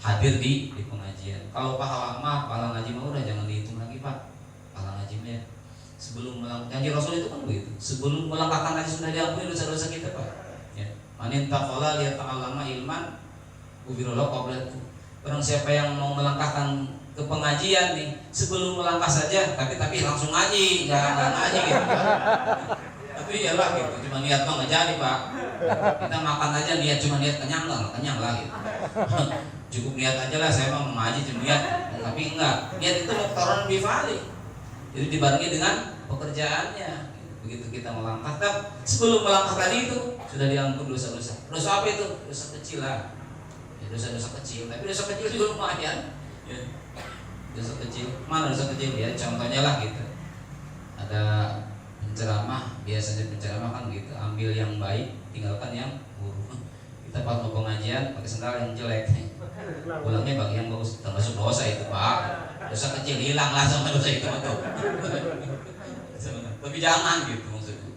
hadir di pengajian. Kalau pahala ngaji mah udah jangan dihitung lagi Pak. Pahala ngaji mah ya sebelum janji Rasul itu kan begitu. Sebelum melangkahkan ngaji sudah diampuni dosa-dosa kita Pak. Ya. Manin taqala liyata'allama ilman ubirullah qabla. Orang siapa yang mau melangkahkan ke pengajian nih, sebelum melangkah saja, tapi langsung ngaji, nggak ngaji gitu. Tapi iyalah gitu, cuma niat mah nggak jadi pak. Kita makan aja niat cuma niat kenyang nggak kenyang lah gitu. Cukup niat aja lah, saya mau ngaji cuma niat, tapi enggak. Niat itu faktoran bifali. Jadi dibarengi dengan pekerjaannya. Begitu kita melangkah, sebelum melangkah tadi itu sudah diampun dosa-dosa. Dosa apa itu? Dosa kecil lah. Ya, dosa-dosa kecil, tapi dosa kecil juga lumayan. Ya. Dosa kecil, mana dosa kecil ya? Contohnya lah gitu. Ada penceramah, biasanya penceramah kan gitu, ambil yang baik, tinggalkan yang buruk. Kita pas mau pengajian pakai sendal yang jelek, pulangnya bagi yang bagus, termasuk dosa itu pak. Dosa kecil hilang lah sama dosa itu betul. Tapi jangan gitu maksudnya.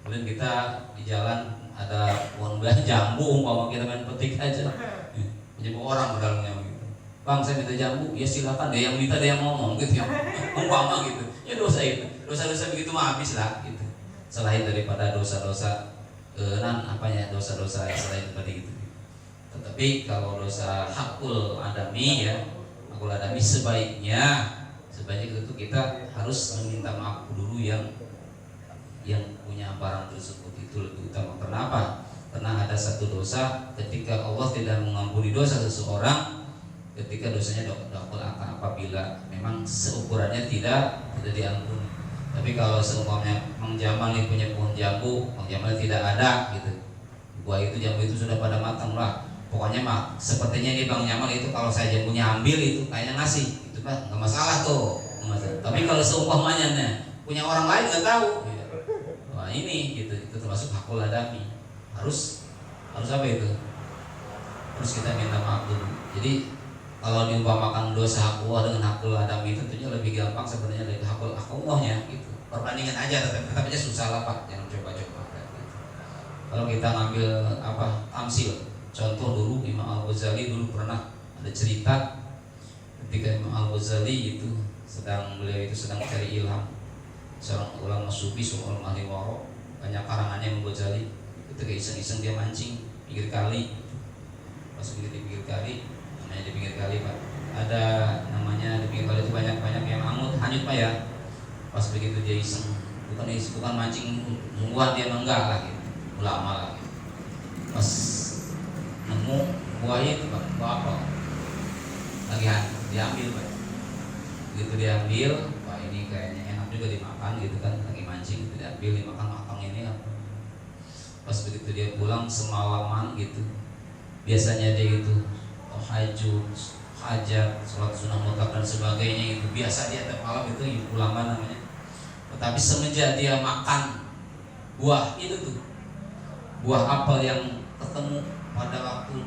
Kemudian kita di jalan ada pohon buah jambu, umpama kita main petik aja, jadi orang pedalnya gitu. Bang saya minta jambu, ya silakan. Dia yang minta, dia yang ngomong gitu ya. Umpama gitu. Ya dosa itu. Dosa-dosa begitu mah habis lah gitu. Selain daripada dosa-dosa dosa-dosa selain tadi gitu. Tetapi kalau dosa hakul adami ya, hakul adami sebaiknya itu kita harus meminta maaf dulu yang punya barang tersebut, itu lebih utama. Kenapa? Karena ada satu dosa ketika Allah tidak mengampuni dosa seseorang, ketika dosanya dakul apabila memang seukurannya tidak diampuni. Tapi kalau seumpamanya Mang Jamal nih punya pohon jambu, Mang Jamal tidak ada gitu, buah itu jambu itu sudah pada matang lah. Pokoknya mah sepertinya ini Bang Jamal itu kalau saya jambunya ambil itu kayaknya ngasih, itu pak nggak masalah tuh, nggak masalah. Tapi kalau seumpamanya punya orang lain nggak tahu, ya. Wah ini gitu, itu termasuk hakul adami. Harus apa itu? Terus kita minta maaf dulu. Jadi kalau diumpamakan dosa hakul dengan hakul adami itu tentunya lebih gampang sebenarnya dari hakul akumulahnya gitu. Perbandingan aja, tapi susah lah pak, jangan coba-coba. Gitu. Kalau kita ngambil tamsil, contoh dulu Imam Al-Ghazali dulu pernah ada cerita ketika Imam Al-Ghazali itu beliau itu sedang cari ilham, seorang ulama sufi, seorang ahli waro, banyak karangannya Imam Ghazali. Ketika iseng-iseng dia mancing pinggir kali, pas begitu di pinggir kali, namanya di pinggir kali pak, ada namanya di pinggir kali itu banyak yang hanyut pak ya. Pas begitu dia iseng, bukan mancing sungguhan, dia enggak lah gitu, ulama lah gitu. Pas nemu buah itu pak, buah apa lagi diambil pak. Begitu diambil, wah ini kayaknya enak juga dimakan gitu kan, lagi mancing gitu, diambil dimakan ini apa. Pas begitu dia pulang semalaman gitu, biasanya dia itu tahajud, hajat, sholat sunnah mutlak dan sebagainya, itu biasa dia tiap malam itu ulama namanya. Tetapi semenjak dia makan buah itu tuh, buah apel yang ketemu pada waktu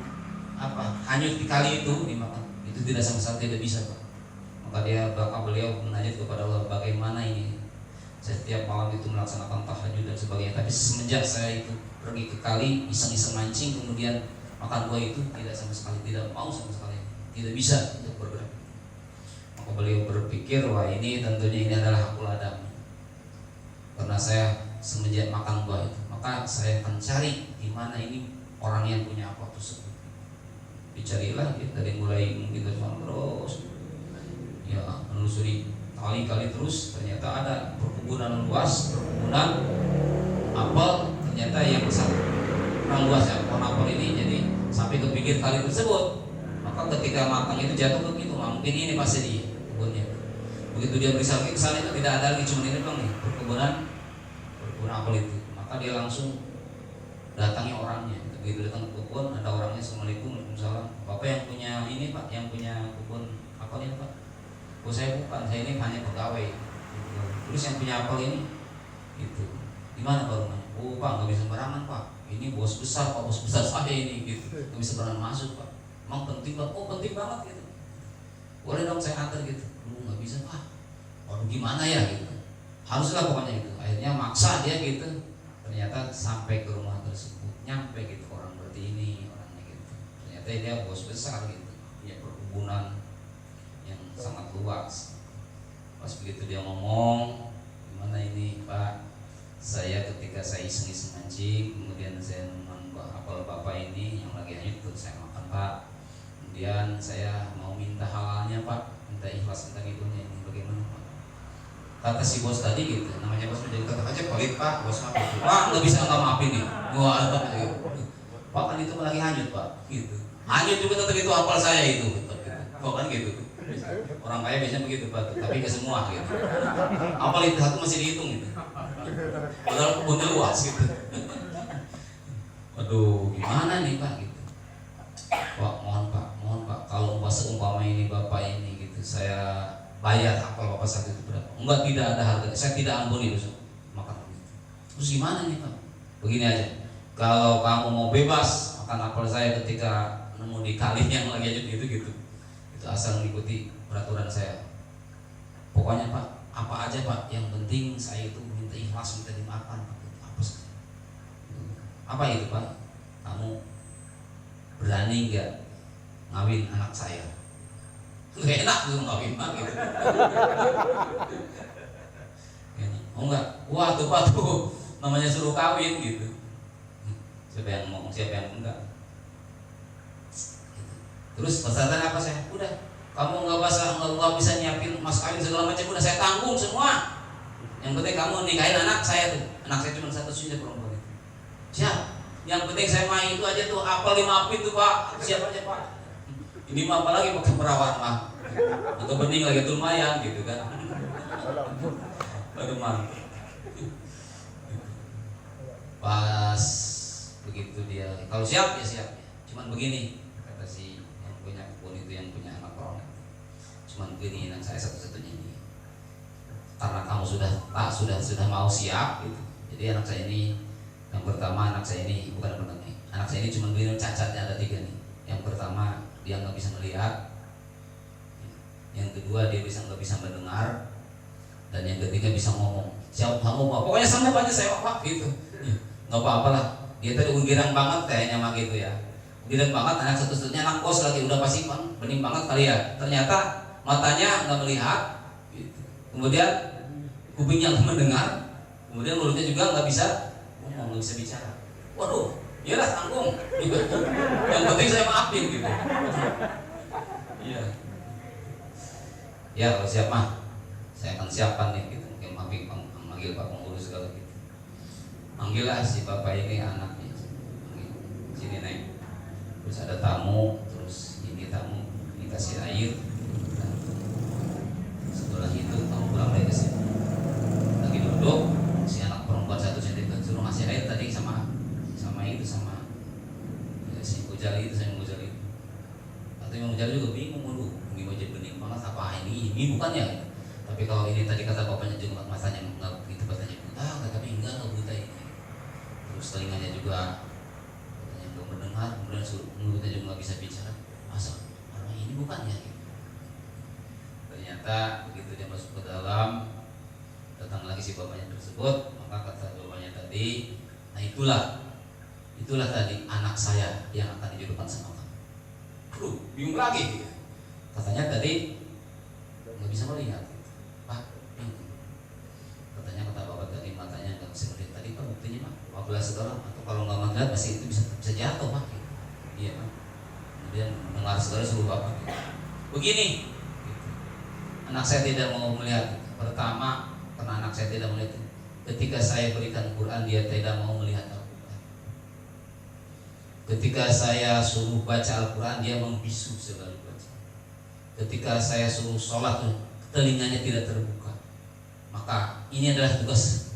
hanyut di kali itu dimakan, itu tidak sama sekali tidak bisa pak. Maka beliau menajat kepada Allah, bagaimana ini saya setiap malam itu melaksanakan tahajud dan sebagainya, tapi semenjak saya itu pergi ke kali iseng-iseng mancing kemudian makan buah itu tidak sama sekali, tidak mau sama sekali, tidak bisa untuk bergerak. Maka beliau berpikir, wah ini tentunya ini adalah hakul adami. Karena saya semenjak makan buah itu, maka saya akan cari di mana ini orang yang punya apa tersebut. Dicarilah dari mulai mungkin terus ya menelusuri kali-kali terus, ternyata ada perkebunan luas, perkebunan apel, ternyata yang besar kurang luas ya pohon apel ini, jadi sampai ke pinggir kali tersebut. Maka ketika matang itu jatuh ke gitu, mungkin ini pasti di kebunnya. Begitu dia berisal ke sana itu tidak ada lagi, cuma ini doang nih perkebunan apel itu. Maka dia langsung datangi orangnya. Begitu datang ke kebun, ada orangnya, assalamualaikum, waalaikumsalam. Bapak yang punya ini pak, yang punya kebun apel ini pak? Oh saya bukan, saya ini hanya pegawai. Terus yang punya apel ini, itu gimana pak rumahnya? Oh pak nggak bisa sembarangan pak, ini bos besar pak, bos besar saya ini gitu, nggak bisa sembarangan masuk pak. Emang penting pak? Oh penting banget gitu. Boleh dong saya antar gitu. Lu nggak bisa pak. Waduh gimana ya gitu. Haruslah pokoknya gitu. Akhirnya maksa dia gitu. Ternyata sampai ke rumah tersebut, nyampe gitu, orang berarti ini orangnya gitu. Ternyata dia bos besar gitu, punya perkebunan yang sangat luas. Pas begitu dia ngomong, gimana ini pak, saya ketika saya iseng-iseng mancing, kemudian saya nemukan apel bapak ini yang lagi hanyut, terus saya makan pak. Kemudian saya mau minta halalnya Pak, minta ikhlas tentang itunya ini bagaimana Pak? Kata si bos tadi gitu, namanya bos menjadi kata aja pelit Pak, bos maaf gitu. Pak nggak bisa nggak maafin nih, wah Pak kan itu lagi hanyut Pak, gitu. Hanyut juga tetap itu hafal saya itu, tetap gitu. Kok kan gitu? Orang kaya biasanya begitu Pak, tapi nggak semua gitu. Hafal itu satu masih dihitung gitu. Padahal kebunnya luas gitu. Waduh, gimana nih Pak gitu. Pak, mohon Pak, kalau seumpama ini Bapak ini gitu, saya bayar apel Bapak satu itu berapa? Enggak, tidak ada harga, saya tidak ampuni itu. Makan gitu. Terus gimana nih Pak? Begini aja, kalau kamu mau bebas makan apel saya ketika nemu di kali yang lagi aja gitu, itu asal mengikuti peraturan saya. Pokoknya Pak, apa aja Pak, yang penting saya itu minta ikhlas, minta dimaafkan. Apa itu Pak? Kamu berani nggak ngawin anak saya? Nggak enak tuh ngawin Pak gitu. Oh enggak, wah tuh Pak tuh namanya suruh kawin gitu. Siapa yang mau, siapa yang enggak? Terus pesannya apa saya? Udah, kamu nggak bisa nyiapin mas kawin segala macam, udah saya tanggung semua. Yang penting kamu nikahin anak saya tuh. Anak saya cuma satu saja perempuan itu. Siap. Yang penting saya mah itu aja tuh, apel 5 pit tuh Pak. Siap aja Pak. Ini mah apalagi pakai perawat mah. Atau bening lagi tuh lumayan gitu kan. Aduh mah. Pas begitu dia, kalau siap ya siap. Cuman begini, kata si yang punya kebun itu, yang punya anak orang. Cuman begini, anak saya satu-satunya ini. Karena kamu sudah mau siap gitu. Jadi anak saya ini, yang pertama anak saya ini bukan nih. Anak saya ini cuma begini, cacatnya ada 3 nih. Yang pertama dia nggak bisa melihat. Yang kedua dia nggak bisa mendengar. Dan yang ketiga bisa ngomong. Siapa kamu Pak? Pokoknya sama aja saya Pak gitu. Nggak apa-apa lah. Dia tadi girang banget kayaknya mah gitu ya. Girang banget, anak satu-satunya anak kos lagi, udah pasti bening banget kali ya. Ternyata matanya nggak melihat. Gitu. Kemudian kupingnya nggak mendengar. Kemudian mulutnya juga nggak bisa ngomong, nggak bisa bicara. Waduh, iyalah tanggung. Gitu. Yang penting saya maafin gitu. Iya. Ya kalau siap mah, saya akan siapkan nih gitu. Mungkin manggil Pak Pengurus segala gitu. Manggillah si bapak ini anaknya. Sini Neng. Terus ada tamu, terus ini tamu dikasih air. Nah, setelah itu kamu pulang lagi ke sini. Lagi duduk, si anak perempuan satu sendiri suruh ngasih air tadi sama ya, si Mujali itu, saya Mujali. Atau yang Mujali juga bingung dulu, ini wajib bening banget apa ini bukan ya? Tapi kalau ini tadi kata bapaknya juga matanya nggak begitu, katanya buta, tapi enggak buta ini. Terus telinganya juga katanya belum mendengar, kemudian mulutnya juga nggak bisa bicara. Masa orang ini bukan ya? Ternyata begitu dia masuk ke dalam, datang lagi si bapaknya tersebut, maka kata bapaknya tadi, nah itulah tadi anak saya yang akan dijodohkan sama kamu. Bingung lagi. Katanya tadi nggak bisa melihat. Pak, bingung. Katanya kata bapak tadi matanya nggak bisa melihat. Tadi Pak buktinya Pak, 12 orang. Atau kalau nggak melihat pasti itu bisa jatuh Pak. Iya Pak. Kemudian mendengar saudara suruh bapak. Begini. Gitu. Anak saya tidak mau melihat. Pertama, karena anak saya tidak melihat. Ketika saya berikan Quran, dia tidak mau melihat Al-Quran. Ketika saya suruh baca Al-Quran, dia membisu selalu baca. Ketika saya suruh sholat, telinganya tidak terbuka. Maka ini adalah tugas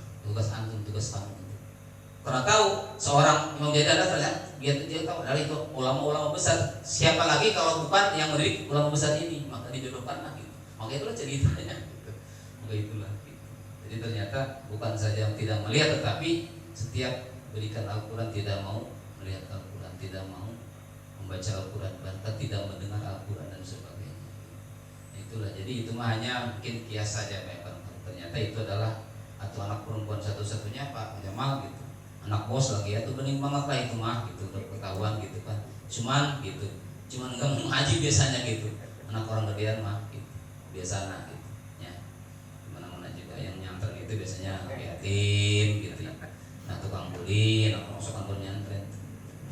antum, tugas kamu. Karena tahu seorang Imam Jadada ternyata dia tahu dari itu ulama-ulama besar. Siapa lagi kalau bukan yang mendidik ulama besar ini? Maka dijodohkanlah gitu. Maka itulah ceritanya. Gitu. Maka itulah. Gitu. Jadi ternyata bukan saja yang tidak melihat, tetapi setiap berikan Al-Quran tidak mau melihat Al-Quran, tidak mau membaca Al-Quran, bahkan tidak mendengar Al-Quran dan sebagainya. Itulah. Jadi itu mah hanya mungkin kias saja Pak. Ternyata itu adalah atau anak perempuan satu-satunya Pak Jamal gitu. Anak bos lagi ya tuh bening banget lah itu mah gitu, udah ketahuan gitu kan. Cuman enggak mau ngaji biasanya gitu. Anak orang gedean mah gitu. Biasanya gitu. Ya. Mana-mana juga yang nyantren itu biasanya yatim gitu ya. Nah tukang kuli, anak masuk kantor nyantren.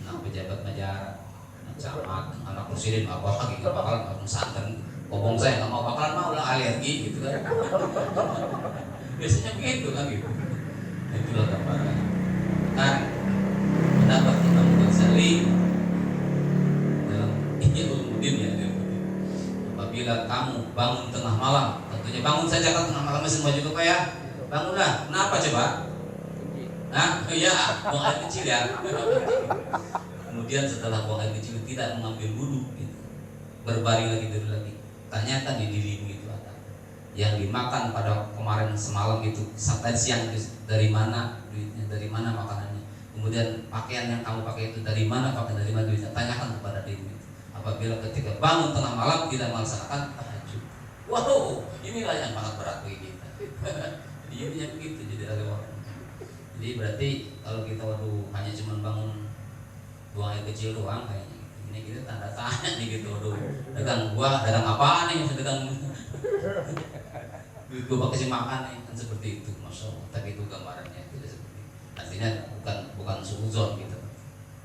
Anak pejabat majalah. Nah camat, anak presiden apa lagi nggak bakalan mau santen, ngomong saya nggak mau bakalan mau lah alergi gitu kan. Biasanya begitu kan gitu. Itulah gambaran. Kan pendapat Imam Ghazali dalam Ihya Ulumuddin ya. Apabila kamu bangun tengah malam, tentunya bangun saja kan tengah malam semua juga Pak ya. Bangunlah. Kenapa coba? Nah, iya, buang air kecil ya. Kemudian setelah buang air kecil tidak mengambil wudhu, gitu. Berbaring lagi tidur lagi. Tanyakan di dirimu itu ada yang dimakan pada kemarin semalam itu sampai siang itu dari mana duitnya, dari mana makanannya. Kemudian pakaian yang kamu pakai itu dari mana, pakai dari mana duitnya. Tanyakan kepada dirimu itu. Apabila ketika bangun tengah malam tidak melaksanakan tahajud, wow, inilah yang sangat berat bagi kita. Jadi intinya begitu, jadi ada orang. Jadi berarti kalau kita hanya cuma bangun buang air kecil doang kayaknya ini kita tanda tanya nih gitu. Dagang gua dagang apaan nih, dagang duit gua pakai makan nih, kan seperti itu. Masya Allah. Tapi itu gambarannya tidak seperti itu. Artinya bukan suudzon gitu.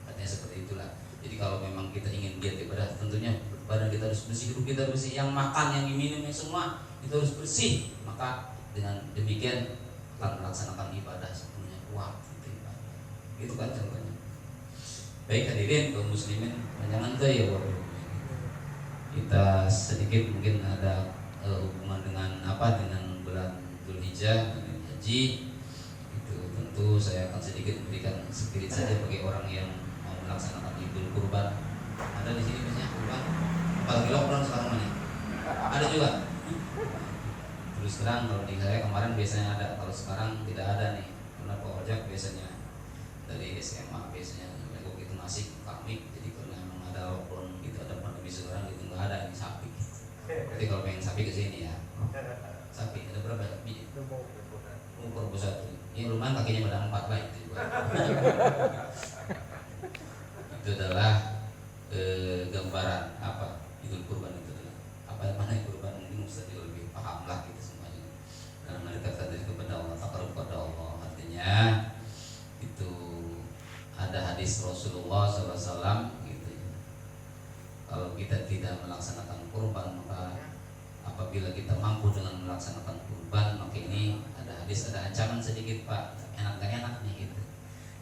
Artinya seperti itulah. Jadi kalau memang kita ingin giat ibadah, tentunya badan kita harus bersih, hidup kita bersih, yang makan, yang diminum, yang semua itu harus bersih. Maka dengan demikian akan melaksanakan ibadah sepenuhnya kuat gitu kan contohnya. Baik hadirin kaum muslimin, jangan tuh ya kita sedikit mungkin ada hubungan dengan dengan bulan Dzulhijjah, dengan haji itu tentu saya akan sedikit memberikan spirit saja bagi orang yang mau melaksanakan Idul Kurban. Ada di sini biasanya kurban, apalagi lockdown sekarang ini ada juga. Terus terang kalau di saya kemarin biasanya ada, kalau sekarang tidak ada nih, karena Pak Ojak biasanya dari SMA biasanya aku itu ngasih kami, jadi karena memang ada lockdown gitu, ada pandemi sekarang gitu nggak ada ini sapi. Jadi kalau pengen sapi ke sini ya, sapi ada berapa sapi? Umur satu, ini lumayan kakinya pada 4 lah itu. Itu adalah gambaran apa Idul Kurban itu adalah apa yang mana kurban, mungkin Ustaz juga lebih paham lah gitu semuanya. Karena mendekatkan diri kepada Allah, takarub kepada Allah, artinya itu ada hadis Rasulullah SAW gitu. Kalau kita tidak melaksanakan kurban, maka apabila kita mampu dengan melaksanakan kurban, maka ini ada hadis, ada ancaman sedikit Pak, enak gak enak nih gitu.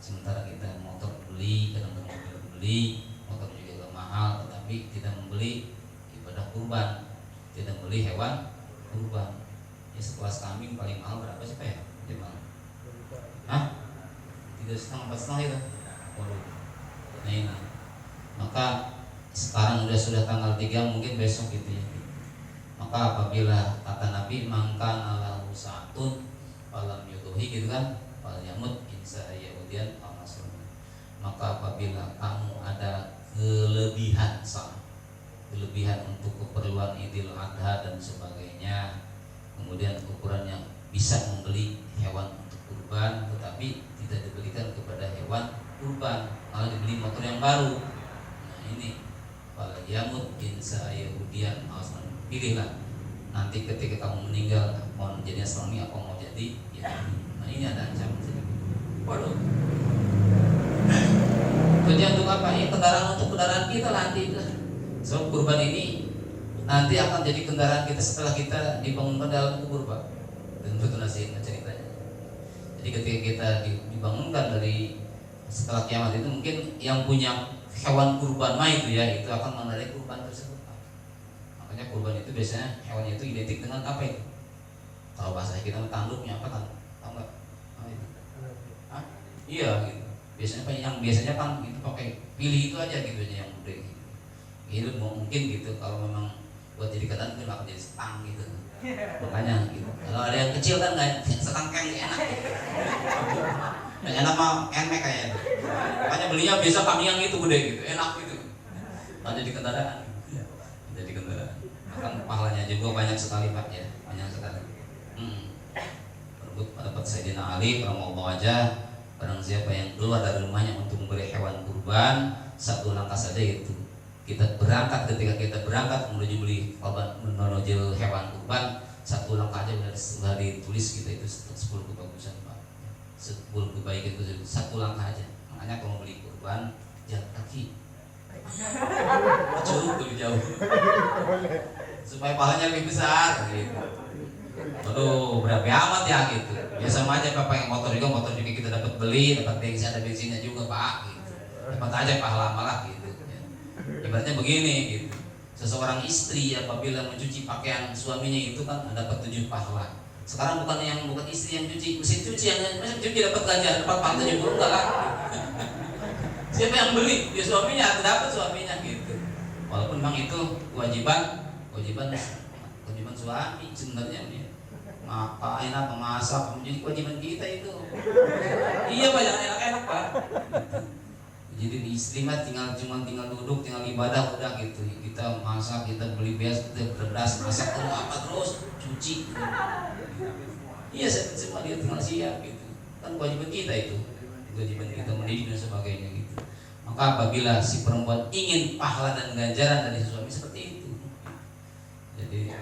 Sementara kita motor beli, kadang-kadang mobil beli, motor juga mahal, tetapi tidak membeli ibadah kurban, tidak membeli hewan kurban. Ya sekelas kambing paling mahal berapa sih Pak ya? Gimana? Hah? 3,5, 4,5 itu. Waduh. Nah ini. Maka sekarang sudah tanggal 3, mungkin besok gitu ya. Maka apabila kata Nabi mangkan ala usatun falam yuduhi gitu kan, fal yamut insa yahudian al nasrani. Maka apabila kamu ada kelebihan untuk keperluan Idul Adha dan sebagainya, kemudian ukurannya bisa membeli hewan untuk kurban, tetapi tidak dibelikan kepada hewan kurban, malah dibeli motor yang baru. Nah ini fal yamut insa yahudian al nasrani. Pilihlah nanti ketika kamu meninggal mau jadi Nasrani apa mau jadi Yahudi. Nah ini ada ancaman sedikit. Waduh. Tujuan untuk apa? Ya kendaraan kita nanti. Sebab kurban ini nanti akan jadi kendaraan kita setelah kita dibangunkan dalam kubur Pak. Dan betul nasihatnya ceritanya. Jadi ketika kita dibangunkan dari setelah kiamat itu, mungkin yang punya hewan kurban itu ya, itu akan mengendarai kurban tersebut. Makanya kurban itu biasanya hewannya itu identik dengan apa itu? Kalau bahasa kita tanduknya apa tanduk? Tahu nggak? Hah? Iya gitu. Biasanya kan itu pakai pilih itu aja gitu aja yang gede. Gitu mungkin gitu, kalau memang buat jadi ketan mungkin akan jadi setang gitu. Makanya gitu. Kalau ada yang kecil kan nggak sekangkeng enak. Yang enak mah emek kayaknya. Makanya belinya biasa kami yang itu gede gitu, enak gitu. Kan jadi kendaraan. Jadi kendaraan. Kan pahalanya juga banyak sekali Pak ya, banyak sekali. Berebut dapat Sayyidina Ali radhiyallahu anhu, barang siapa yang keluar dari rumahnya untuk membeli hewan kurban, satu langkah saja itu kita berangkat, ketika kita berangkat menuju beli menuju hewan kurban, satu langkah aja sudah ditulis kita itu 10 kebagusan Pak, 10 kebaikan itu satu langkah aja. Makanya kalau beli kurban jalan kaki, Curug lebih jauh supaya pahalanya lebih besar gitu. Aduh, berapa amat ya gitu. Ya sama aja Pak pakai motor juga kita dapat beli, dapat bensin, ada bensinnya juga Pak gitu. Dapat aja pahala malah gitu ya. Ibaratnya begini gitu. Seseorang istri apabila mencuci pakaian suaminya itu kan dapat 7 pahala. Sekarang bukan istri yang cuci, mesin cuci yang mesin cuci dapat ganjar, dapat pahala 7 enggak lah. Siapa yang beli? Ya suaminya, dapat suaminya gitu. Walaupun memang itu kewajiban suami sebenarnya nih. Ngapain apa masak menjadi kewajiban kita itu. Iya Pak, jangan enak-enak Pak. Jadi istri mah tinggal duduk, tinggal ibadah udah gitu. Kita masak, kita beli kita beras, masak terus apa terus cuci. Iya semua dia tinggal siap gitu. Kan kewajiban kita itu. Kewajiban kita mendidik dan sebagainya gitu. Maka apabila si perempuan ingin pahala dan ganjaran dari suami seperti itu, jadi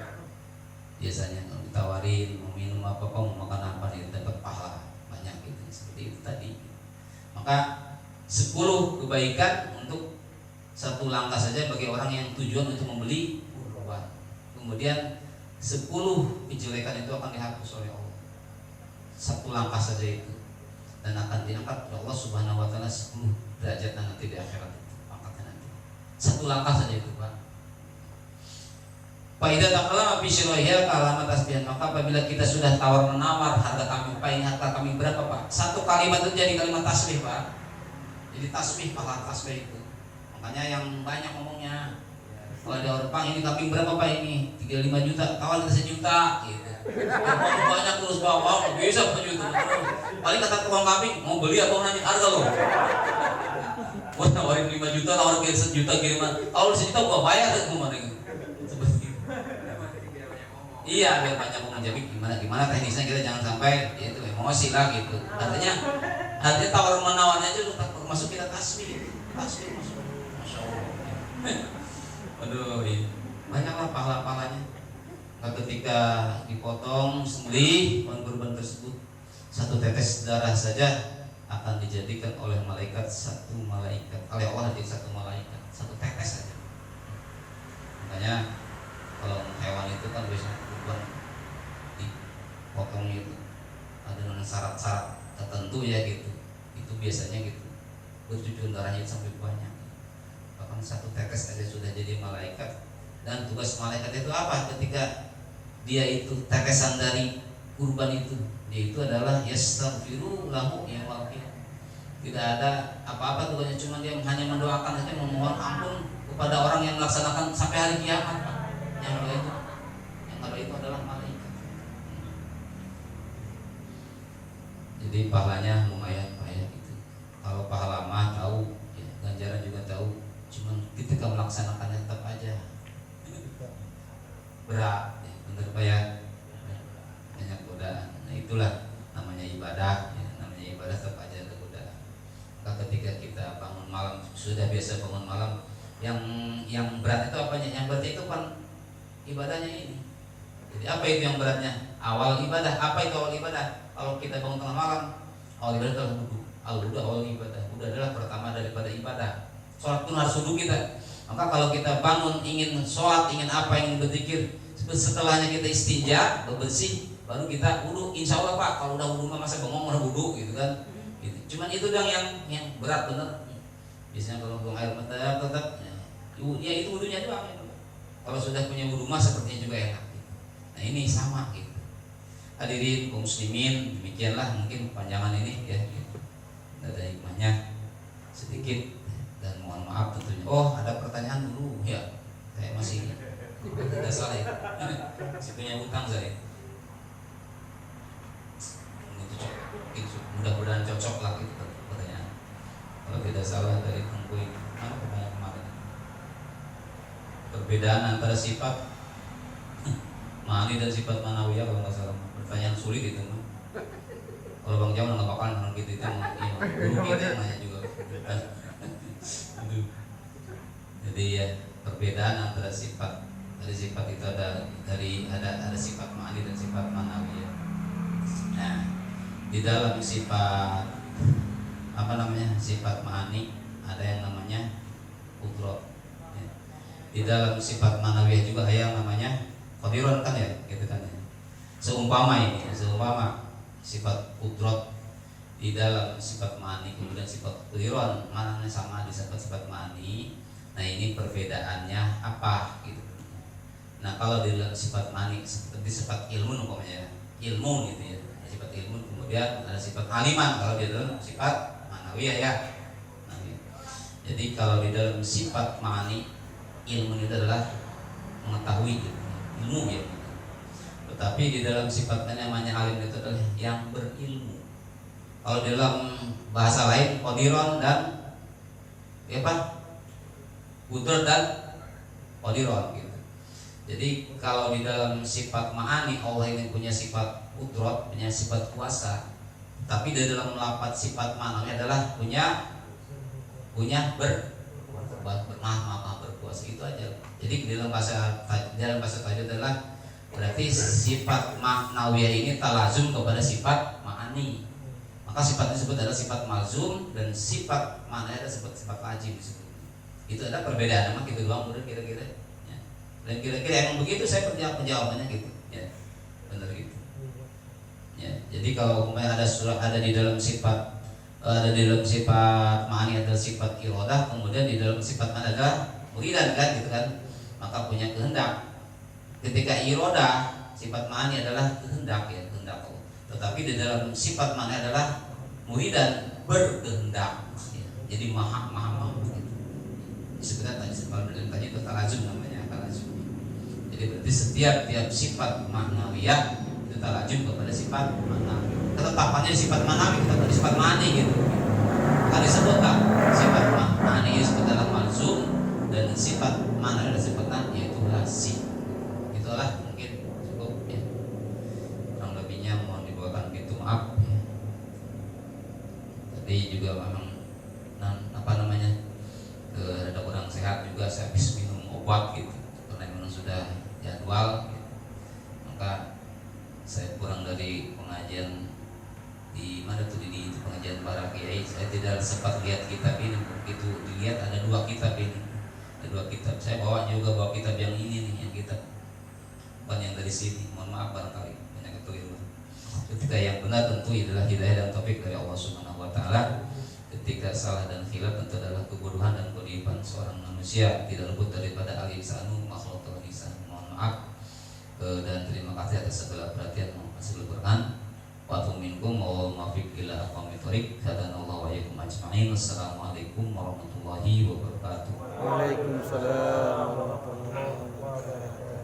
biasanya kalau ditawarin mau minum apa mau makan apa dia dapat pahala banyak gitu seperti itu tadi. Maka 10 kebaikan untuk satu langkah saja bagi orang yang tujuan untuk membeli kurban. Kemudian 10 kejelekan itu akan dihapus oleh Allah. Satu langkah saja itu dan akan diangkat oleh Allah Subhanahu wa taala 10 derajat nanti di akhirat itu angkatnya nanti. Satu langkah saja itu Pak. Faidah takalama fi syirahil kalamat tasbihan, maka apabila kita sudah tawar menawar harga kami berapa Pak? Satu kalimat itu jadi kalimat tasbih Pak. Jadi tasbih pahala tasbih itu. Makanya yang banyak ngomongnya kalau ada orang Pak ini kambing berapa Pak ini? 35 juta, tawar kita 1 juta gitu. Banyak terus bawa, bisa 1 juta. Paling kata tukang kambing, mau beli atau nanya harga loh. Gua tawarin 5 juta, tawarin ke 1 juta kiriman. Kalau 1 juta gua bayar ke kemana gitu. Seperti itu. Iya, biar banyak ngomong. Jadi gimana teknisnya kita jangan sampai ya itu emosi lah gitu. Artinya tawar menawarnya aja masuk kita tasbih masuk. Masya Allah. Aduh, iya. Banyaklah pahala-pahalanya. Ketika dipotong sembelih korban tersebut, 1 tetes darah saja akan dijadikan oleh malaikat 1 malaikat. Oleh Allah jadi 1 malaikat, 1 tetes saja. Makanya kalau hewan itu kan biasanya korban dipotong itu ada dengan syarat-syarat tertentu ya gitu. Itu biasanya gitu. Bercucuran darahnya sampai banyak. Bahkan 1 tetes saja sudah jadi malaikat. Dan tugas malaikat itu apa? Ketika dia itu tetesan dari kurban itu, dia itu adalah yastaghfiru lahu yaumil qiyamah. Tidak ada apa-apa tugasnya, cuma dia hanya mendoakan saja, memohon ampun kepada orang yang melaksanakan sampai hari kiamat. Yang ada itu adalah malaikat. Jadi pahalanya lumayan Pak ya gitu. Kalau pahala mah tahu, ya, ganjaran juga tahu, cuman ketika melaksanakannya tetap aja berat, ya, bener Pak ya, banyak godaan. Nah itulah namanya ibadah, ya, namanya ibadah tetap aja ada godaan. Maka ketika kita bangun malam, sudah biasa bangun malam, yang berat itu apanya? Yang berat itu kan ibadahnya ini. Jadi apa itu yang beratnya? Awal ibadah. Apa itu awal ibadah? Kalau kita bangun tengah malam, awal ibadah adalah wudhu. Al-wudhu awal ibadah. Wudhu adalah pertama daripada ibadah. Sholat pun harus wudhu kita. Maka kalau kita bangun ingin sholat, ingin apa, ingin berzikir, setelahnya kita istinja, bersih, baru kita wudhu. Insya Allah Pak, kalau udah wudhu masa bengong udah wudhu gitu kan. Gitu. Cuman itu yang berat bener. Biasanya kalau buang air mata tetap ya itu wudhunya doang. Ya. Kalau sudah punya wudhu mah sepertinya juga enak. Gitu. Nah ini sama gitu. Hadirin kaum muslimin, demikianlah mungkin panjangan ini ya. Gitu. Ada hikmahnya sedikit. Dan mohon maaf tentunya. Oh ada pertanyaan dulu ya. Saya masih tidak salah ya. Masih punya utang saya. Itu mudah-mudahan cocok lah gitu pertanyaan. Kalau tidak salah dari Tengkuy apa pertanyaan kemarin? Perbedaan antara sifat ma'ani dan sifat manawiyah kalau nggak salah. Pertanyaan sulit itu mah. Kalau Bang Jamal nggak bakalan orang gitu itu guru kita yang nanya juga. Jadi ya perbedaan antara sifat dari sifat itu ada sifat ma'ani dan sifat manawiyah. Nah di dalam sifat sifat ma'ani ada yang namanya kudrat. Ya. Di dalam sifat manawiyah juga ada yang namanya qadiron kan ya, gitu kan ya. Seumpama sifat kudrat di dalam sifat ma'ani kemudian sifat qadiron mananya sama di sifat ma'ani. Nah ini perbedaannya apa gitu. Nah kalau di dalam sifat ma'ani seperti sifat ilmu umpamanya ilmu gitu ya, sifat ilmu, kemudian ada sifat aliman kalau di dalam sifat manawiyah ya. Nah, ya. Jadi kalau di dalam sifat ma'ani ilmu itu adalah mengetahui gitu, ilmu ya. Tetapi di dalam sifatnya namanya alim itu adalah yang berilmu. Kalau dalam bahasa lain qadiron dan apa? Qudrat dan qadiron gitu. Jadi kalau di dalam sifat ma'ani Allah ini punya sifat qudrat, punya sifat kuasa. Tapi di dalam lafaz sifat ma'ani adalah punya berkuasa, itu aja. Jadi di dalam bahasa tajwid adalah berarti sifat ma'nawiyah ini talazum kepada sifat ma'ani. Maka sifat tersebut adalah sifat malzum dan sifat ma'nawiyah adalah sifat lazim disebut. Itu ada perbedaan memang gitu doang menurut kira-kira ya. Dan kira-kira emang begitu saya penjawabannya gitu ya. Benar gitu. Ya, jadi kalau ada di dalam sifat ma'ani adalah sifat iradah, kemudian di dalam sifat ma'ani adalah muridan kan gitu kan. Maka punya kehendak. Ketika iradah sifat ma'ani adalah kehendak ya, kehendak Allah. Tetapi di dalam sifat ma'ani adalah muridan berkehendak ya. Jadi maha gitu. Sebenarnya tadi itu talazum namanya, talazum. Jadi berarti setiap sifat ma'nawiyah itu talazum kepada sifat ma'nawi. Ketetapannya sifat ma'nawi kepada sifat ma'ani gitu. Kan disebutkan sifat ma'ani disebut dalam malzum dan sifat ma'nawi adalah sifatnya yaitu lazim. Itulah mungkin cukup ya. Kurang lebihnya mohon dibawakan pintu maaf ya. Tadi juga memang ada kurang sehat juga, saya habis minum obat gitu karena memang sudah jadwal gitu. Maka saya kurang dari pengajian di mana tuh di pengajian para kiai. Saya tidak sempat lihat kitab ini. Begitu dilihat ada 2 kitab ini, ada 2 kitab. Saya bawa kitab yang ini nih, yang kitab bukan yang dari sini. Mohon maaf barangkali banyak kekeliruan. Ketika yang benar tentu adalah hidayah dan taufik dari Allah Subhanahu Wa Taala. Ketika salah dan khilaf tentu adalah kebodohan dan kelipan seorang manusia, tidak luput daripada al-insanu makhluk terlisan. Mohon maaf dan terima kasih atas segala perhatian hasil Quran. Wa minkum wa muwaffiq ila aqwamit thoriq. Hadanallahu wa iyyakum ajma'in. Assalamualaikum warahmatullahi wabarakatuh. Waalaikumsalam warahmatullahi wabarakatuh.